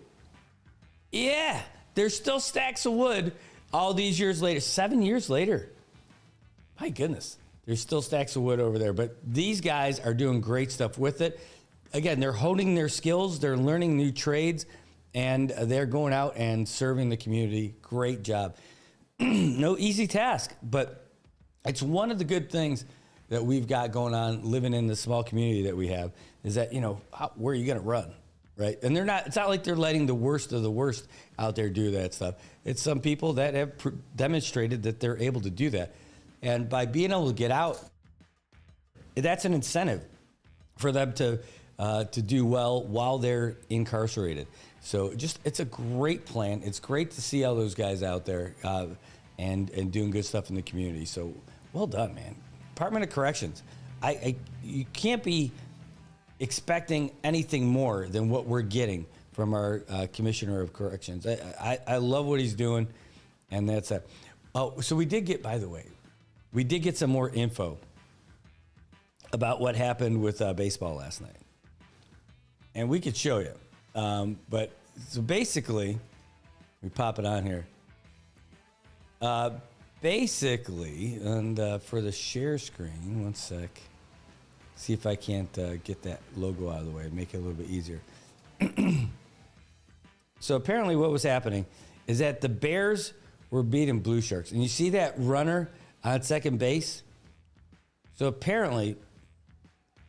Yeah, there's still stacks of wood all these years later, 7 years later. My goodness, there's still stacks of wood over there. But these guys are doing great stuff with it. Again, they're honing their skills. They're learning new trades. And they're going out and serving the community. Great job. No easy task. But it's one of the good things that we've got going on living in the small community that we have is that, where are you going to run? Right. And it's not like they're letting the worst of the worst out there do that stuff. It's some people that have demonstrated that they're able to do that. And by being able to get out, that's an incentive for them to do well while they're incarcerated. So it's a great plan. It's great to see all those guys out there and doing good stuff in the community. So well done, man. Department of Corrections. You can't be expecting anything more than what we're getting from our Commissioner of Corrections. I love what he's doing, and that's it. Oh, so we did get some more info about what happened with baseball last night. And we could show you. But so basically, we pop it on here. Basically, and for the share screen, one sec. See if I can't get that logo out of the way, make it a little bit easier. So apparently what was happening is that the Bears were beating Blue Sharks. And you see that runner on second base? So apparently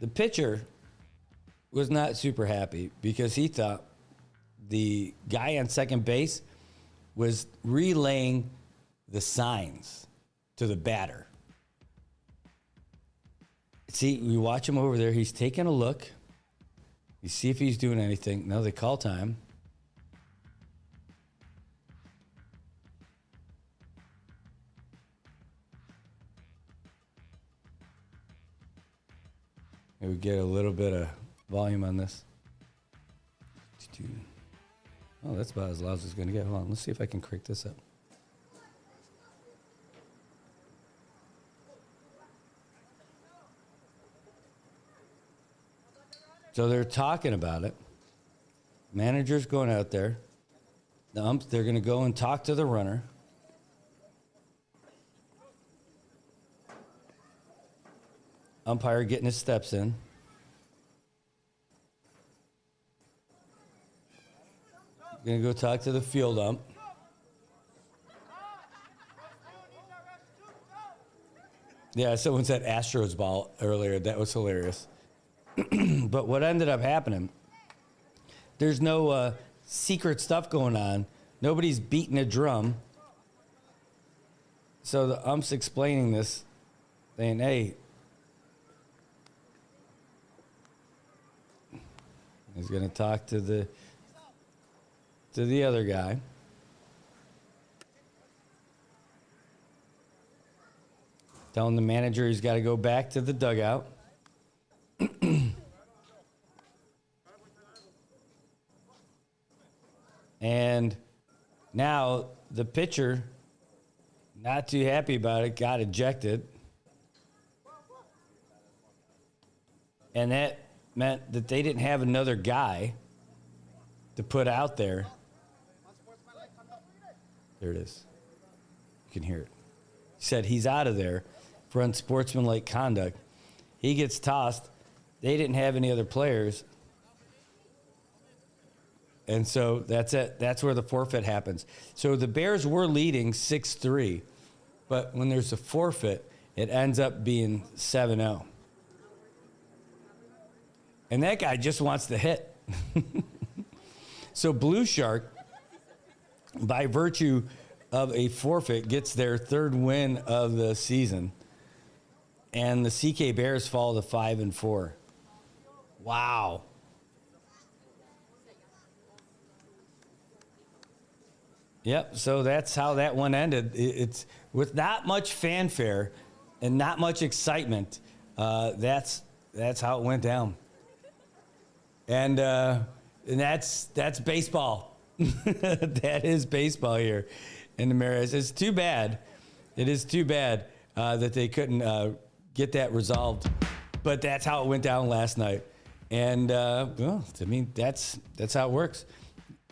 the pitcher was not super happy because he thought the guy on second base was relaying the signs to the batter. See, we watch him over there. He's taking a look. You see if he's doing anything. No, they call time. Maybe we get a little bit of volume on this. Oh, that's about as loud as it's going to get. Hold on. Let's see if I can crank this up. So they're talking about it. Manager's going out there. The umps, they're going to go and talk to the runner. Umpire getting his steps in. Going to go talk to the field ump. Yeah, someone said Astros ball earlier. That was hilarious. But what ended up happening, there's no secret stuff going on. Nobody's beating a drum. So the ump's explaining this, saying, hey, he's going to talk to the other guy. Telling the manager he's got to go back to the dugout. And now the pitcher, not too happy about it, got ejected. And that meant that they didn't have another guy to put out there. There it is. You can hear it. He said he's out of there for unsportsmanlike conduct. He gets tossed. They didn't have any other players. And so that's it. That's where the forfeit happens. So the Bears were leading 6-3, but when there's a forfeit, it ends up being 7-0. And that guy just wants to hit. So Blue Shark, by virtue of a forfeit, gets their third win of the season. And the CK Bears fall to 5-4. Wow. Yep, so that's how that one ended. It's with not much fanfare and not much excitement. That's how it went down. And that's baseball. That is baseball here in the Marianas. It's too bad. It is too bad that they couldn't get that resolved. But that's how it went down last night. And well, I mean, that's how it works.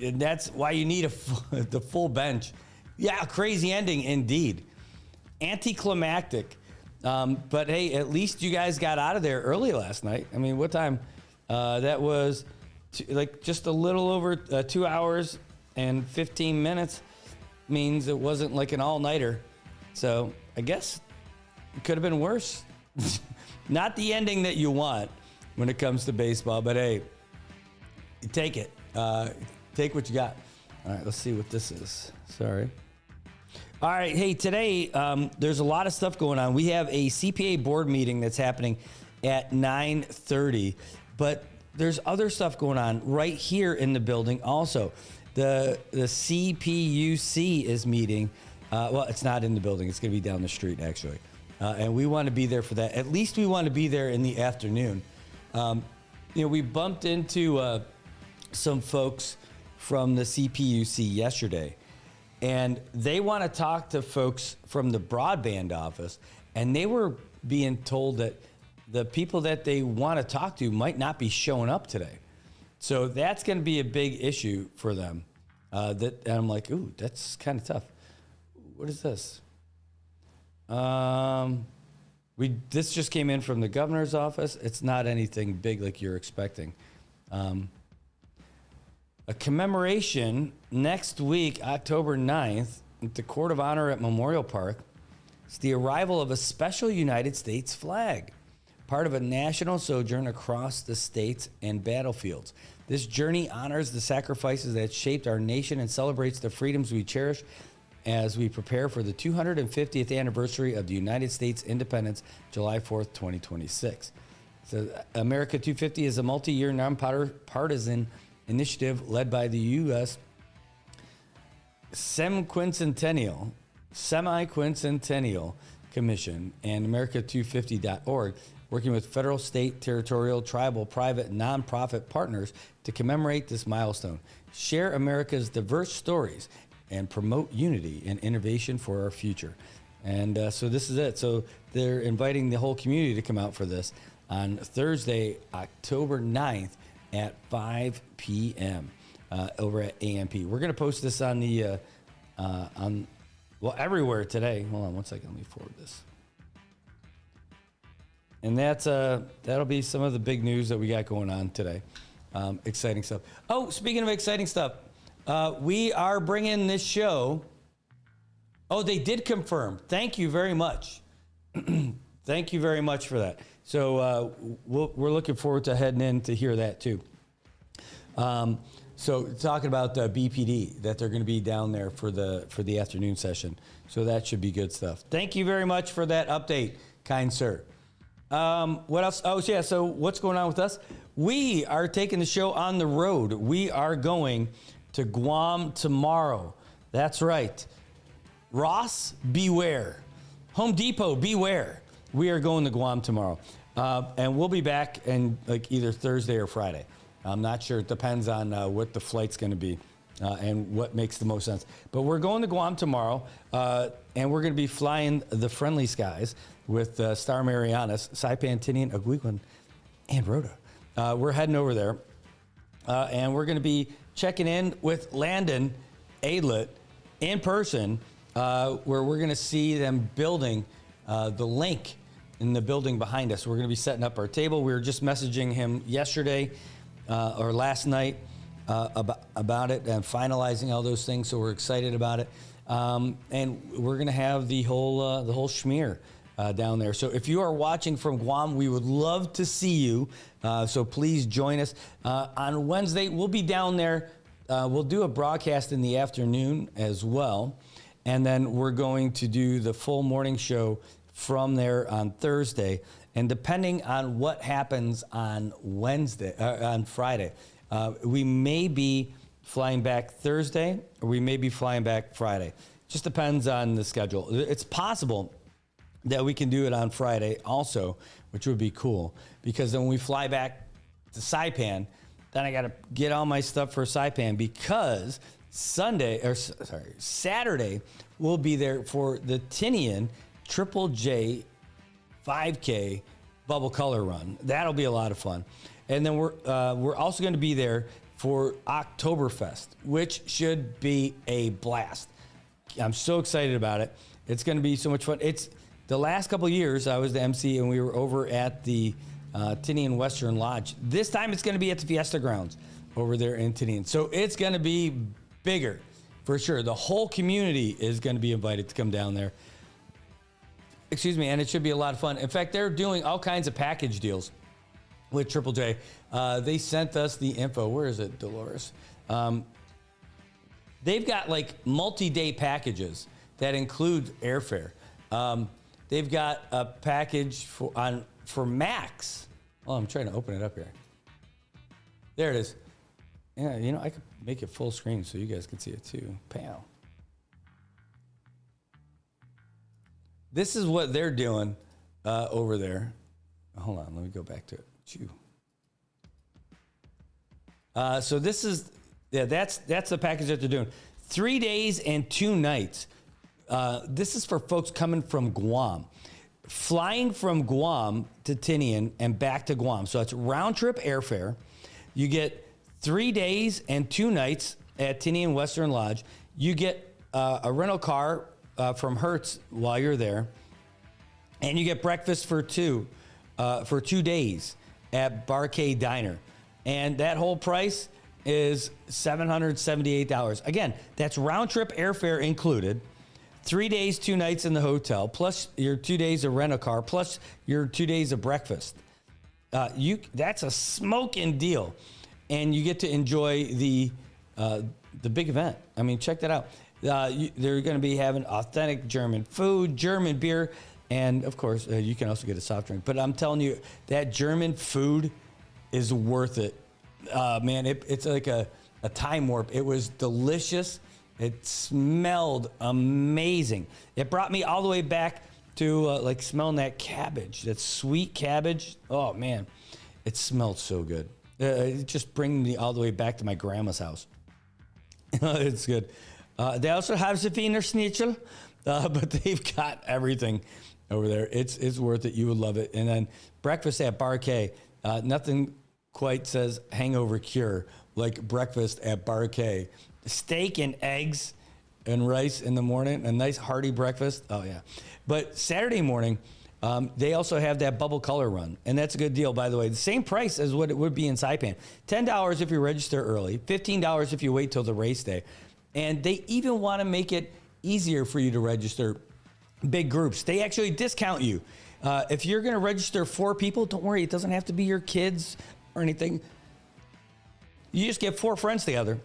And that's why you need the full bench. Yeah, crazy ending indeed. Anticlimactic. But hey, at least you guys got out of there early last night. I mean, what time? That was just a little over 2 hours and 15 minutes. Means it wasn't like an all-nighter. So I guess it could have been worse. Not the ending that you want when it comes to baseball, but hey, you take it. Take what you got. All right, let's see what this is. Sorry. All right, hey, today there's a lot of stuff going on. We have a CPA board meeting that's happening at 9:30, but there's other stuff going on right here in the building also. The CPUC is meeting. Well, it's not in the building. It's going to be down the street, actually. And we want to be there for that. At least we want to be there in the afternoon. We bumped into some folks from the CPUC yesterday, and they want to talk to folks from the broadband office, and they were being told that the people that they want to talk to might not be showing up today. So that's going to be a big issue for them. And I'm like, ooh, that's kind of tough. What is this? This just came in from the governor's office. It's not anything big like you're expecting. A commemoration next week, October 9th, at the Court of Honor at Memorial Park. It's the arrival of a special United States flag, part of a national sojourn across the states and battlefields. This journey honors the sacrifices that shaped our nation and celebrates the freedoms we cherish as we prepare for the 250th anniversary of the United States independence, July 4th, 2026. So America 250 is a multi-year nonpartisan initiative led by the U.S. Semi-Quincentennial Commission and America250.org, working with federal, state, territorial, tribal, private, and nonprofit partners to commemorate this milestone, share America's diverse stories, and promote unity and innovation for our future. And so this is it. So they're inviting the whole community to come out for this. on Thursday, October 9th at 5 p.m. Over at AMP. We're going to post this on the everywhere today. Hold on one second. Let me forward this. And that'll be some of the big news that we got going on today. Exciting stuff. Oh, speaking of exciting stuff, we are bringing this show. Oh, they did confirm. Thank you very much. Thank you very much for that. So we're looking forward to heading in to hear that too. So talking about BPD, that they're going to be down there for the afternoon session. So that should be good stuff. Thank you very much for that update, kind sir. What else? Oh, yeah. So what's going on with us? We are taking the show on the road. We are going to Guam tomorrow. That's right. Ross, beware. Home Depot, beware. We are going to Guam tomorrow. And we'll be back in like either Thursday or Friday. I'm not sure. It depends on what the flight's going to be and what makes the most sense. But we're going to Guam tomorrow, and we're going to be flying the friendly skies with Star Marianas, Saipan, Tinian, Aguiguan, and Rhoda. We're heading over there, and we're going to be checking in with Landon Aidlet in person, where we're going to see them building the link in the building behind us. We're going to be setting up our table. We were just messaging him yesterday or last night about it and finalizing all those things. So we're excited about it, and we're going to have the whole schmear down there. So if you are watching from Guam, we would love to see you. So please join us on Wednesday. We'll be down there. We'll do a broadcast in the afternoon as well, and then we're going to do the full morning show from there on Thursday. And depending on what happens on Friday, we may be flying back Thursday, or we may be flying back Friday. Just depends on the schedule. It's possible that we can do it on Friday also, which would be cool, because then when we fly back to Saipan, then I got to get all my stuff for Saipan, because Saturday we'll be there for the Tinian Triple J 5K bubble color run. That'll be a lot of fun. And then we're also going to be there for Oktoberfest, which should be a blast. I'm so excited about it. It's going to be so much fun. It's the last couple of years I was the MC, and we were over at the Tinian Western Lodge. This time it's going to be at the Fiesta Grounds over there in Tinian. So it's going to be bigger for sure. The whole community is going to be invited to come down there. Excuse me, and it should be a lot of fun. In fact, they're doing all kinds of package deals with Triple J. They sent us the info. Where is it, Dolores? They've got like multi-day packages that include airfare. They've got a package for Max. Oh, I'm trying to open it up here. There it is. Yeah, you know, I could make it full screen so you guys can see it too. Pow. This is what they're doing over there. Hold on, let me go back to it. So this is, that's the package that they're doing. 3 days and 2 nights. This is for folks coming from Guam. Flying from Guam to Tinian and back to Guam. So it's round trip airfare. You get 3 days and 2 nights at Tinian Western Lodge. You get a rental car from Hertz while you're there. And you get breakfast for 2 days at Barcade Diner. And that whole price is $778. Again, that's round trip airfare included. 3 days, 2 nights in the hotel, plus your 2 days of rent a car, plus your 2 days of breakfast. That's a smoking deal, and you get to enjoy the big event. I mean, check that out. They're going to be having authentic German food, German beer, and of course, you can also get a soft drink. But I'm telling you, that German food is worth it. Man, it's like a time warp. It was delicious. It smelled amazing. It brought me all the way back to like smelling that cabbage, that sweet cabbage. Oh man, it smelled so good. It just brings me all the way back to my grandma's house. It's good. They also have the Wiener Schnitzel, but they've got everything over there. It's worth it. You would love it. And then breakfast at Bar K. Nothing quite says hangover cure like breakfast at Bar K. Steak and eggs and rice in the morning, a nice hearty breakfast. Oh, yeah. But Saturday morning, they also have that bubble color run, and that's a good deal, by the way. The same price as what it would be in Saipan. $10 if you register early, $15 if you wait till the race day. And they even want to make it easier for you to register big groups. They actually discount you. If you're going to register 4 people, don't worry, it doesn't have to be your kids or anything. You just get 4 friends together.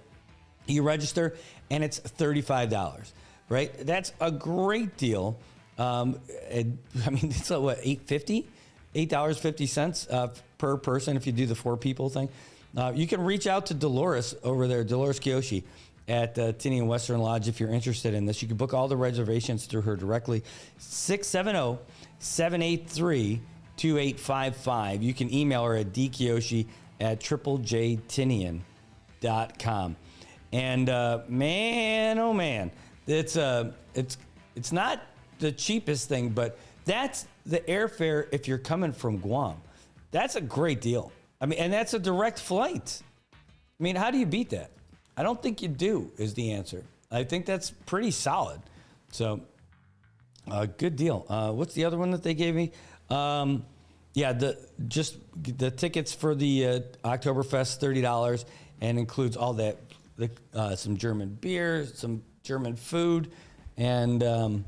You register, and it's $35, right? That's a great deal. I mean, it's what, $8.50? $8.50 per person if you do the 4 people thing. You can reach out to Dolores over there, Dolores Kiyoshi at Tinian Western Lodge if you're interested in this. You can book all the reservations through her directly. 670-783-2855. You can email her at dkiyoshi@triplejtinian.com. And man, oh man, it's not the cheapest thing, but that's the airfare if you're coming from Guam. That's a great deal. I mean, and that's a direct flight. I mean, how do you beat that? I don't think you do, is the answer. I think that's pretty solid. So, good deal. What's the other one that they gave me? Yeah, the tickets for the Oktoberfest, $30, and includes all that, some German beer, some German food, and a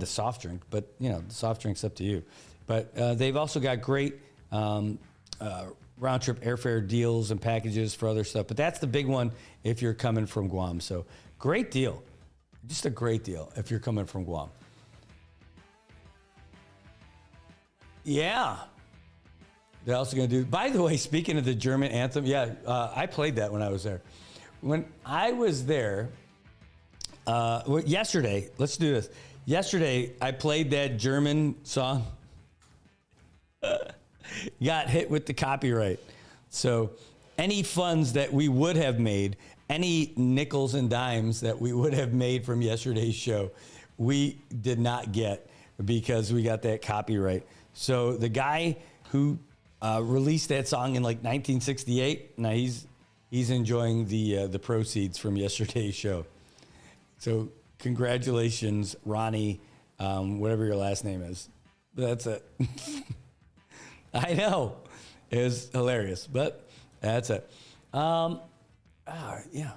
soft drink. But the soft drink's up to you. But they've also got great round trip airfare deals and packages for other stuff. But that's the big one if you're coming from Guam. So great deal. Just a great deal if you're coming from Guam. Yeah. They're also going to do, by the way, speaking of the German anthem, I played that when I was there. When I was there, yesterday, let's do this. Yesterday, I played that German song. Got hit with the copyright. So any funds that we would have made, any nickels and dimes that we would have made from yesterday's show, we did not get because we got that copyright. So the guy who released that song in like 1968, now he's enjoying the proceeds from yesterday's show. So congratulations, Ronnie, whatever your last name is. That's it. I know. It was hilarious, but that's it. Yeah. Yeah,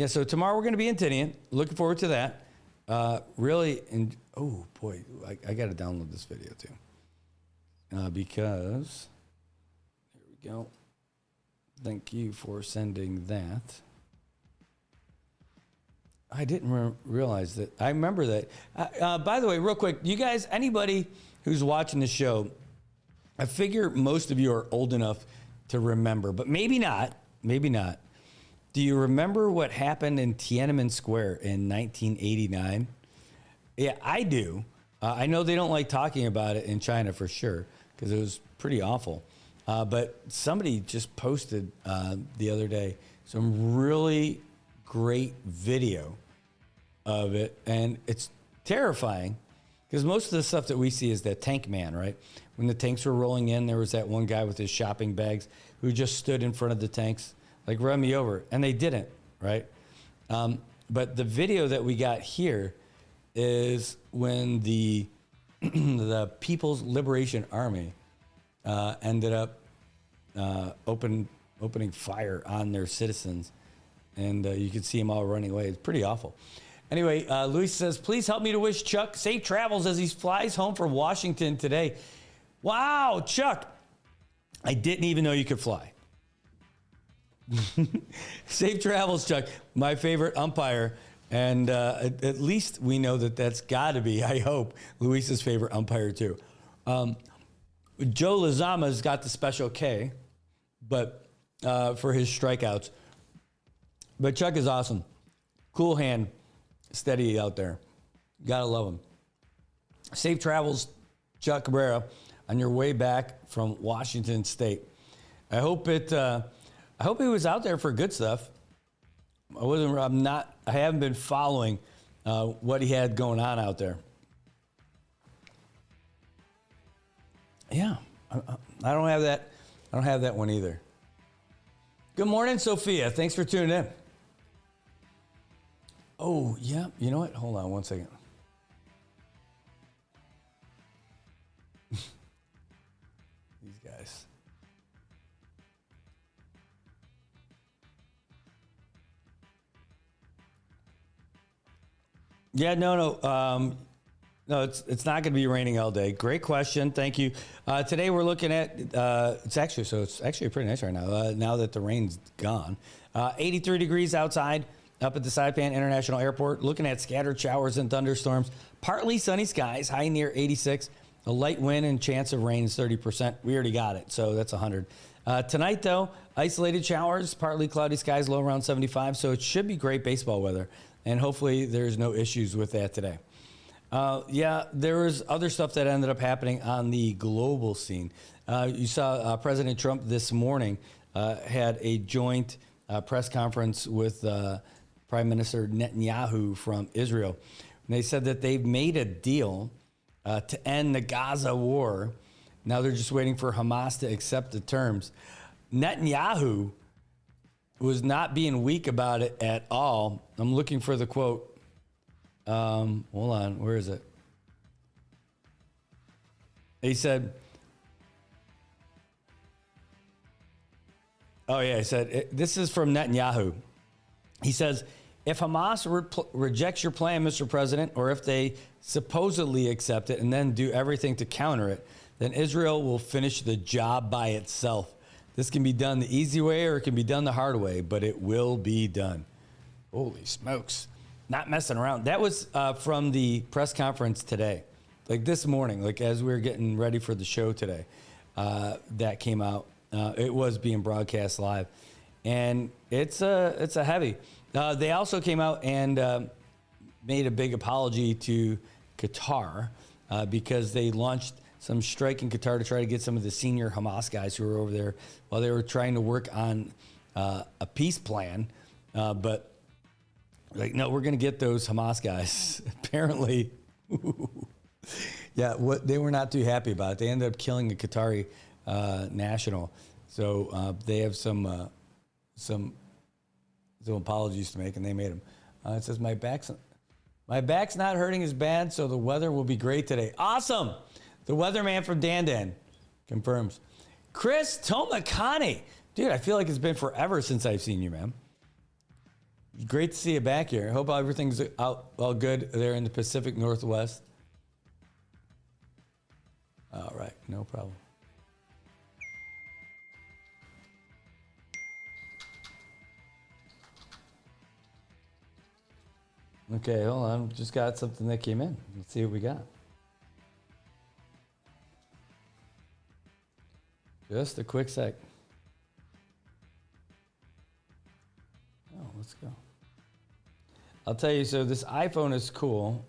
so tomorrow we're going to be in Tinian. Looking forward to that. Really, and oh boy, I got to download this video too. Because, there we go. Thank you for sending that. I didn't realize that. I remember that. By the way, real quick, you guys, anybody who's watching the show, I figure most of you are old enough to remember, but maybe not. Maybe not. Do you remember what happened in Tiananmen Square in 1989? Yeah, I do. I know they don't like talking about it in China for sure because it was pretty awful. But somebody just posted the other day some really great video of it, and it's terrifying because most of the stuff that we see is that tank man, right? When the tanks were rolling in, there was that one guy with his shopping bags who just stood in front of the tanks, like, run me over. And they didn't, right? But the video that we got here is when the People's Liberation Army ended up opening fire on their citizens. And you could see them all running away. It's pretty awful. Anyway, Luis says, please help me to wish Chuck safe travels as he flies home from Washington today. Wow, Chuck, I didn't even know you could fly. Safe travels, Chuck, my favorite umpire. And at least we know that that's got to be, I hope, Luis's favorite umpire too. Joe Lozama's got the special K, but for his strikeouts. But Chuck is awesome. Cool hand, steady out there. Gotta love him. Safe travels, Chuck Cabrera, on your way back from Washington State. I hope he was out there for good stuff. I haven't been following what he had going on out there. Yeah, I don't have that. I don't have that one either. Good morning, Sophia. Thanks for tuning in. Oh, yeah. You know what? Hold on one second. These guys. Yeah, no. No, it's not going to be raining all day. Great question. Thank you. Today we're looking at, it's actually pretty nice right now, now that the rain's gone. 83 degrees outside up at the Saipan International Airport. Looking at scattered showers and thunderstorms. Partly sunny skies, high near 86. A light wind and chance of rain is 30%. We already got it, so that's 100. Tonight, though, isolated showers, partly cloudy skies, low around 75. So it should be great baseball weather. And hopefully there's no issues with that today. Yeah, there was other stuff that ended up happening on the global scene. You saw President Trump this morning had a joint press conference with Prime Minister Netanyahu from Israel. And they said that they've made a deal to end the Gaza war. Now they're just waiting for Hamas to accept the terms. Netanyahu was not being weak about it at all. I'm looking for the quote. Hold on, where is it? He said, he said, this is from Netanyahu. He says, if Hamas rejects your plan, Mr. President, or if they supposedly accept it and then do everything to counter it, then Israel will finish the job by itself. This can be done the easy way or it can be done the hard way, but it will be done. Holy smokes. Not messing around. That was from the press conference today, like this morning, like as we were getting ready for the show today, that came out. It was being broadcast live, and it's a heavy. They also came out and made a big apology to Qatar because they launched some strike in Qatar to try to get some of the senior Hamas guys who were over there while they were trying to work on a peace plan, but. Like, no, we're going to get those Hamas guys. Apparently, what they were not too happy about it. They ended up killing a Qatari national. So they have some apologies to make, and they made them. It says, my back's not hurting as bad, so the weather will be great today. Awesome. The weatherman from Dandan confirms. Chris Tomakani. Dude, I feel like it's been forever since I've seen you, man. Great to see you back here. I hope everything's all good there in the Pacific Northwest. All right, no problem. Okay, hold on. Just got something that came in. Let's see what we got. Just a quick sec. Oh, let's go. I'll tell you, so this iPhone is cool.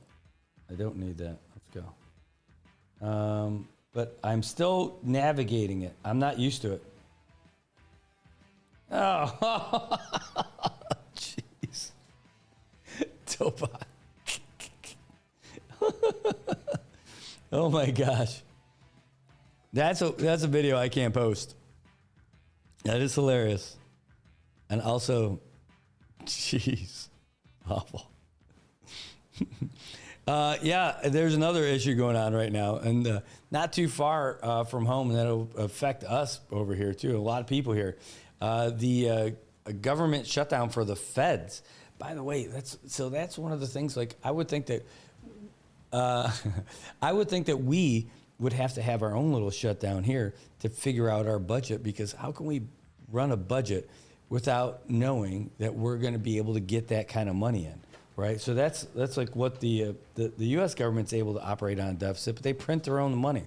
I don't need that. Let's go. But I'm still navigating it. I'm not used to it. Oh, jeez. Topa. Oh my gosh. That's a video I can't post. That is hilarious. And also, jeez, awful. Yeah, there's another issue going on right now, and not too far from home, and that'll affect us over here too. A lot of people here. The government shutdown for the feds. By the way, that's one of the things. Like I would think that we would have to have our own little shutdown here to figure out our budget, because how can we run a budget without knowing that we're going to be able to get that kind of money in, right? So that's like what the U.S. government's able to operate on a deficit, but they print their own money,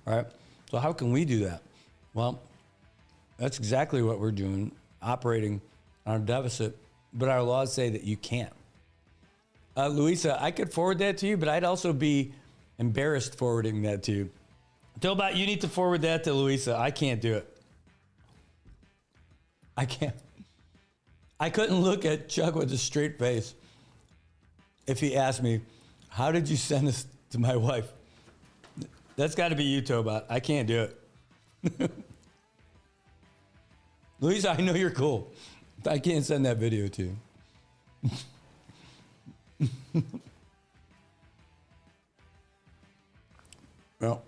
right? So how can we do that? Well, that's exactly what we're doing, operating on a deficit, but our laws say that you can't. Luisa, I could forward that to you, but I'd also be embarrassed forwarding that to you. Dilbot, you need to forward that to Luisa. I can't do it. I can't. I couldn't look at Chuck with a straight face if he asked me, how did you send this to my wife? That's got to be you, Tobot. I can't do it. Louisa, I know you're cool. I can't send that video to you. Well,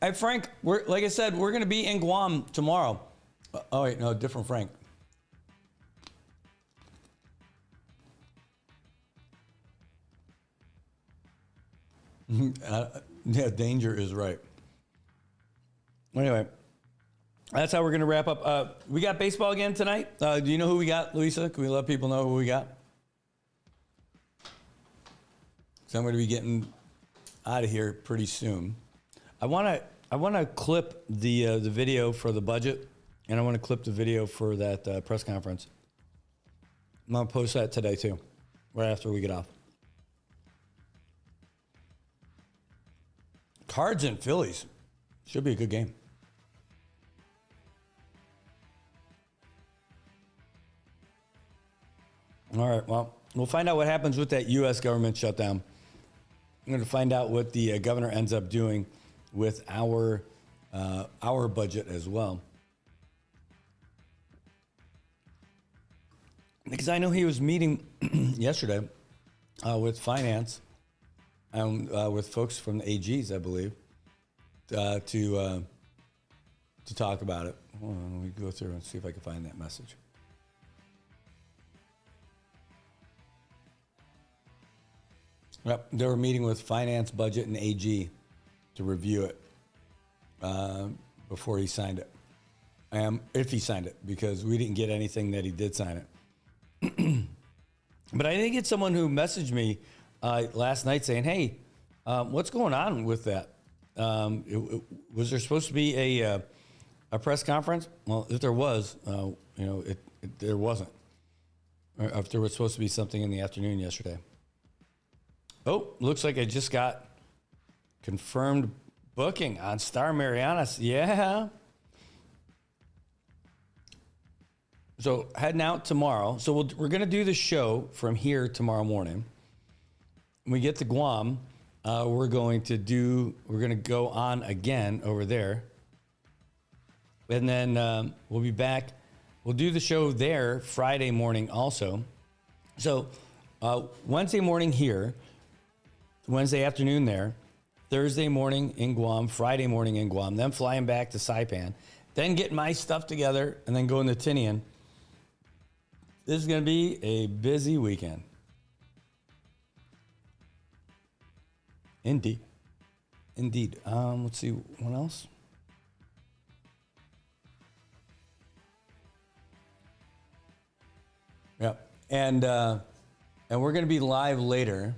hey, Frank, like I said, we're going to be in Guam tomorrow. Oh, wait, no, different Frank. Yeah, danger is right. Anyway, that's how we're going to wrap up. We got baseball again tonight. Do you know who we got, Louisa? Can we let people know who we got? So I'm going to be getting out of here pretty soon. I want to clip the video for the budget, and I want to clip the video for that press conference. I'm going to post that today too, right after we get off. Cards and Phillies. Should be a good game. All right, well, we'll find out what happens with that U.S. government shutdown. I'm going to find out what the governor ends up doing with our budget as well. Because I know he was meeting yesterday with finance and with folks from the AGs, I believe, to talk about it. Hold on, let me go through and see if I can find that message. Yep, they were meeting with finance, budget, and AG to review it before he signed it. If he signed it, because we didn't get anything that he did sign it. But I did get someone who messaged me last night saying, "Hey, what's going on with that? Was there supposed to be a press conference?" Well, if there was, there wasn't. Or if there was supposed to be something in the afternoon yesterday. Oh, looks like I just got confirmed booking on Star Marianas. Yeah. So heading out tomorrow. So we're going to do the show from here tomorrow morning. When we get to Guam, we're going to go on again over there. And then we'll be back. We'll do the show there Friday morning also. So Wednesday morning here, Wednesday afternoon there, Thursday morning in Guam, Friday morning in Guam, then flying back to Saipan, then getting my stuff together, and then going to Tinian. This is going to be a busy weekend. Indeed. Let's see, what else? Yep. And we're going to be live later.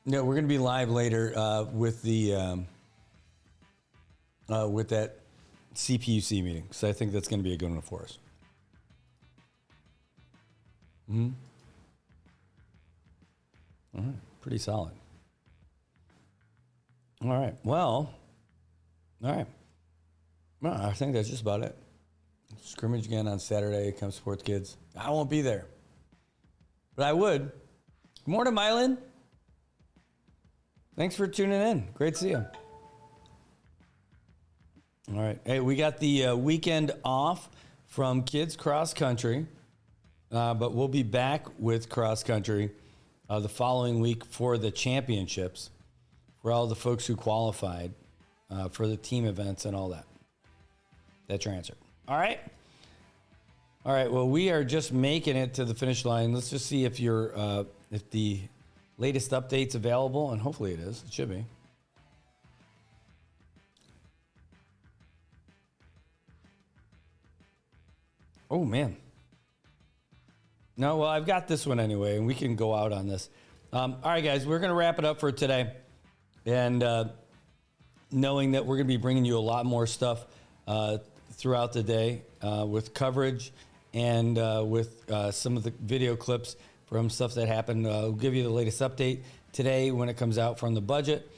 No, we're going to be live later with the with that CPUC meeting. So I think that's going to be a good one for us. Mm-hmm. All right, pretty solid. All right, well, all right. Well, I think that's just about it. Scrimmage again on Saturday. Come support the kids. I won't be there, but I would. Good morning, Mylan. Thanks for tuning in. Great to see you. All right. Hey, we got the weekend off from kids cross country, but we'll be back with cross country the following week for the championships for all the folks who qualified for the team events and all that. That's your answer. All right. All right. Well, we are just making it to the finish line. Let's just see if if the latest update's available, and hopefully it is. It should be. Oh, man. No, well, I've got this one anyway, and we can go out on this. All right, guys, we're going to wrap it up for today. And knowing that we're going to be bringing you a lot more stuff throughout the day with coverage and with some of the video clips from stuff that happened. We'll give you the latest update today when it comes out from the budget.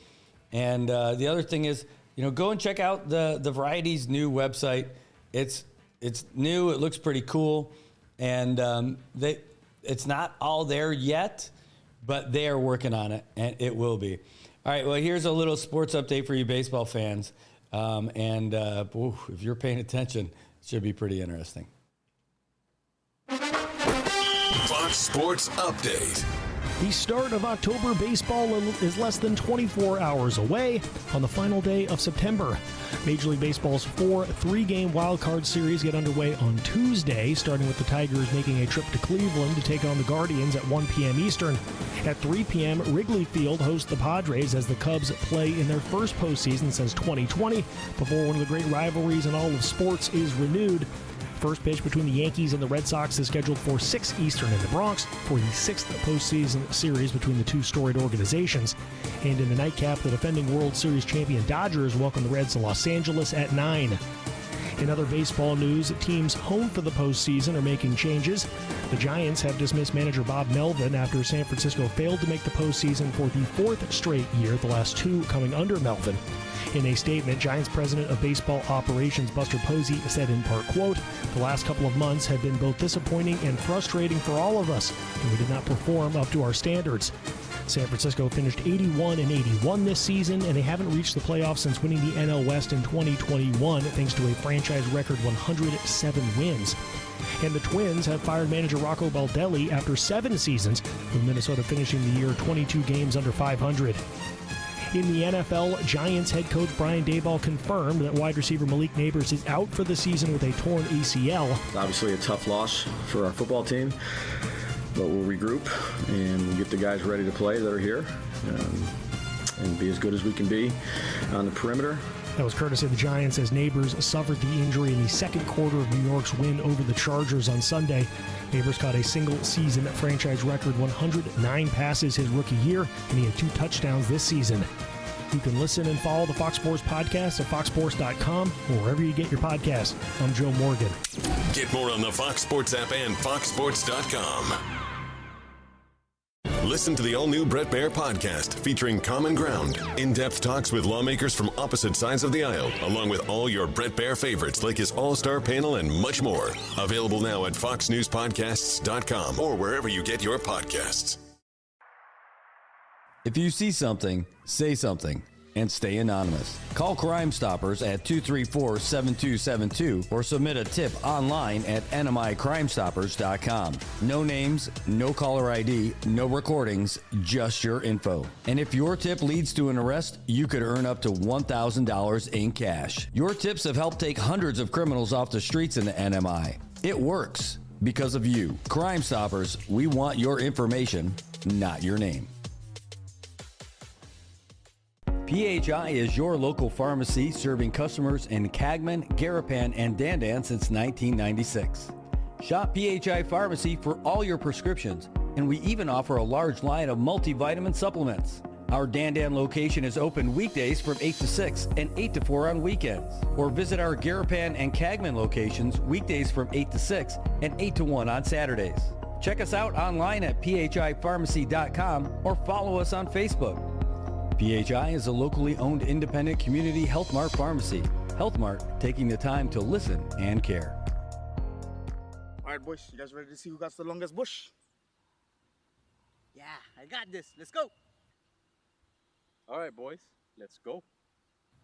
And the other thing is, go and check out the Variety's new website. It's new. It looks pretty cool. And it's not all there yet, but they are working on it, and it will be. All right, well, here's a little sports update for you baseball fans. If you're paying attention, it should be pretty interesting. Fox Sports Update. The start of October baseball is less than 24 hours away on the final day of September. Major League Baseball's 4 3-game wildcard series get underway on Tuesday, starting with the Tigers making a trip to Cleveland to take on the Guardians at 1 p.m. Eastern. At 3 p.m., Wrigley Field hosts the Padres as the Cubs play in their first postseason since 2020, before one of the great rivalries in all of sports is renewed. First pitch between the Yankees and the Red Sox is scheduled for 6 Eastern in the Bronx for the 6th postseason series between the two storied organizations. And in the nightcap, the defending World Series champion Dodgers welcome the Reds to Los Angeles at 9. In other baseball news, teams home for the postseason are making changes. The Giants have dismissed manager Bob Melvin after San Francisco failed to make the postseason for the 4th straight year, the last 2 coming under Melvin. In a statement, Giants president of baseball operations Buster Posey said in part, quote, "The last couple of months have been both disappointing and frustrating for all of us, and we did not perform up to our standards." San Francisco finished 81-81 this season, and they haven't reached the playoffs since winning the NL West in 2021, thanks to a franchise record 107 wins. And the Twins have fired manager Rocco Baldelli after 7 seasons, with Minnesota finishing the year 22 games under 500. In the NFL, Giants head coach Brian Daboll confirmed that wide receiver Malik Nabers is out for the season with a torn ACL. Obviously a tough loss for our football team, but we'll regroup and we'll get the guys ready to play that are here and be as good as we can be on the perimeter. That was courtesy of the Giants as Nabers suffered the injury in the second quarter of New York's win over the Chargers on Sunday. Nabers caught a single-season franchise record 109 passes his rookie year, and he had 2 touchdowns this season. You can listen and follow the Fox Sports Podcast at foxsports.com or wherever you get your podcasts. I'm Joe Morgan. Get more on the Fox Sports app and foxsports.com. Listen to the all-new Brett Baier podcast featuring Common Ground, in-depth talks with lawmakers from opposite sides of the aisle, along with all your Brett Baier favorites like his all-star panel and much more. Available now at foxnewspodcasts.com or wherever you get your podcasts. If you see something, say something, and stay anonymous. Call Crime Stoppers at 234-7272 or submit a tip online at nmicrimestoppers.com. No names, no caller ID, no recordings, just your info. And if your tip leads to an arrest, you could earn up to $1,000 in cash. Your tips have helped take hundreds of criminals off the streets in the NMI. It works because of you. Crime Stoppers, we want your information, not your name. PHI is your local pharmacy serving customers in Cagman, Garapan, and Dandan since 1996. Shop PHI Pharmacy for all your prescriptions, and we even offer a large line of multivitamin supplements. Our Dandan location is open weekdays from 8 to 6 and 8 to 4 on weekends. Or visit our Garapan and Cagman locations weekdays from 8 to 6 and 8 to 1 on Saturdays. Check us out online at phipharmacy.com or follow us on Facebook. PHI is a locally owned independent community Health Mart pharmacy. Health Mart, taking the time to listen and care. All right, boys, you guys ready to see who got the longest bush? Yeah, I got this. Let's go. All right, boys, let's go.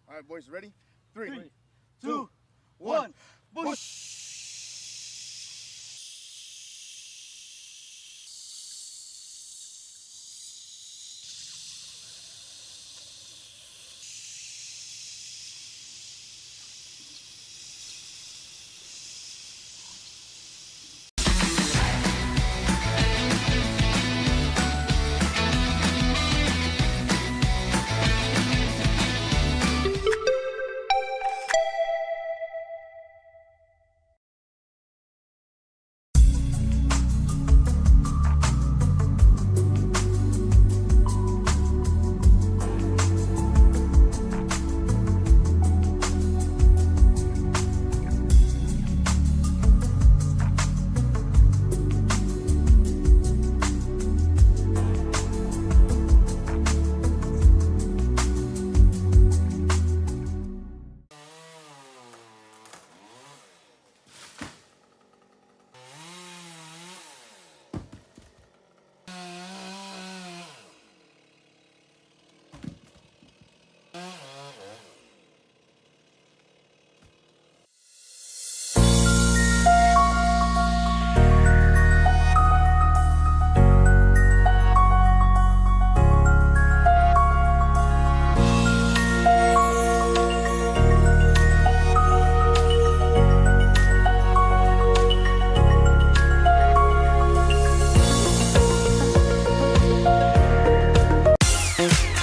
All right, boys, ready? 3, 2, 1, bush! Bye.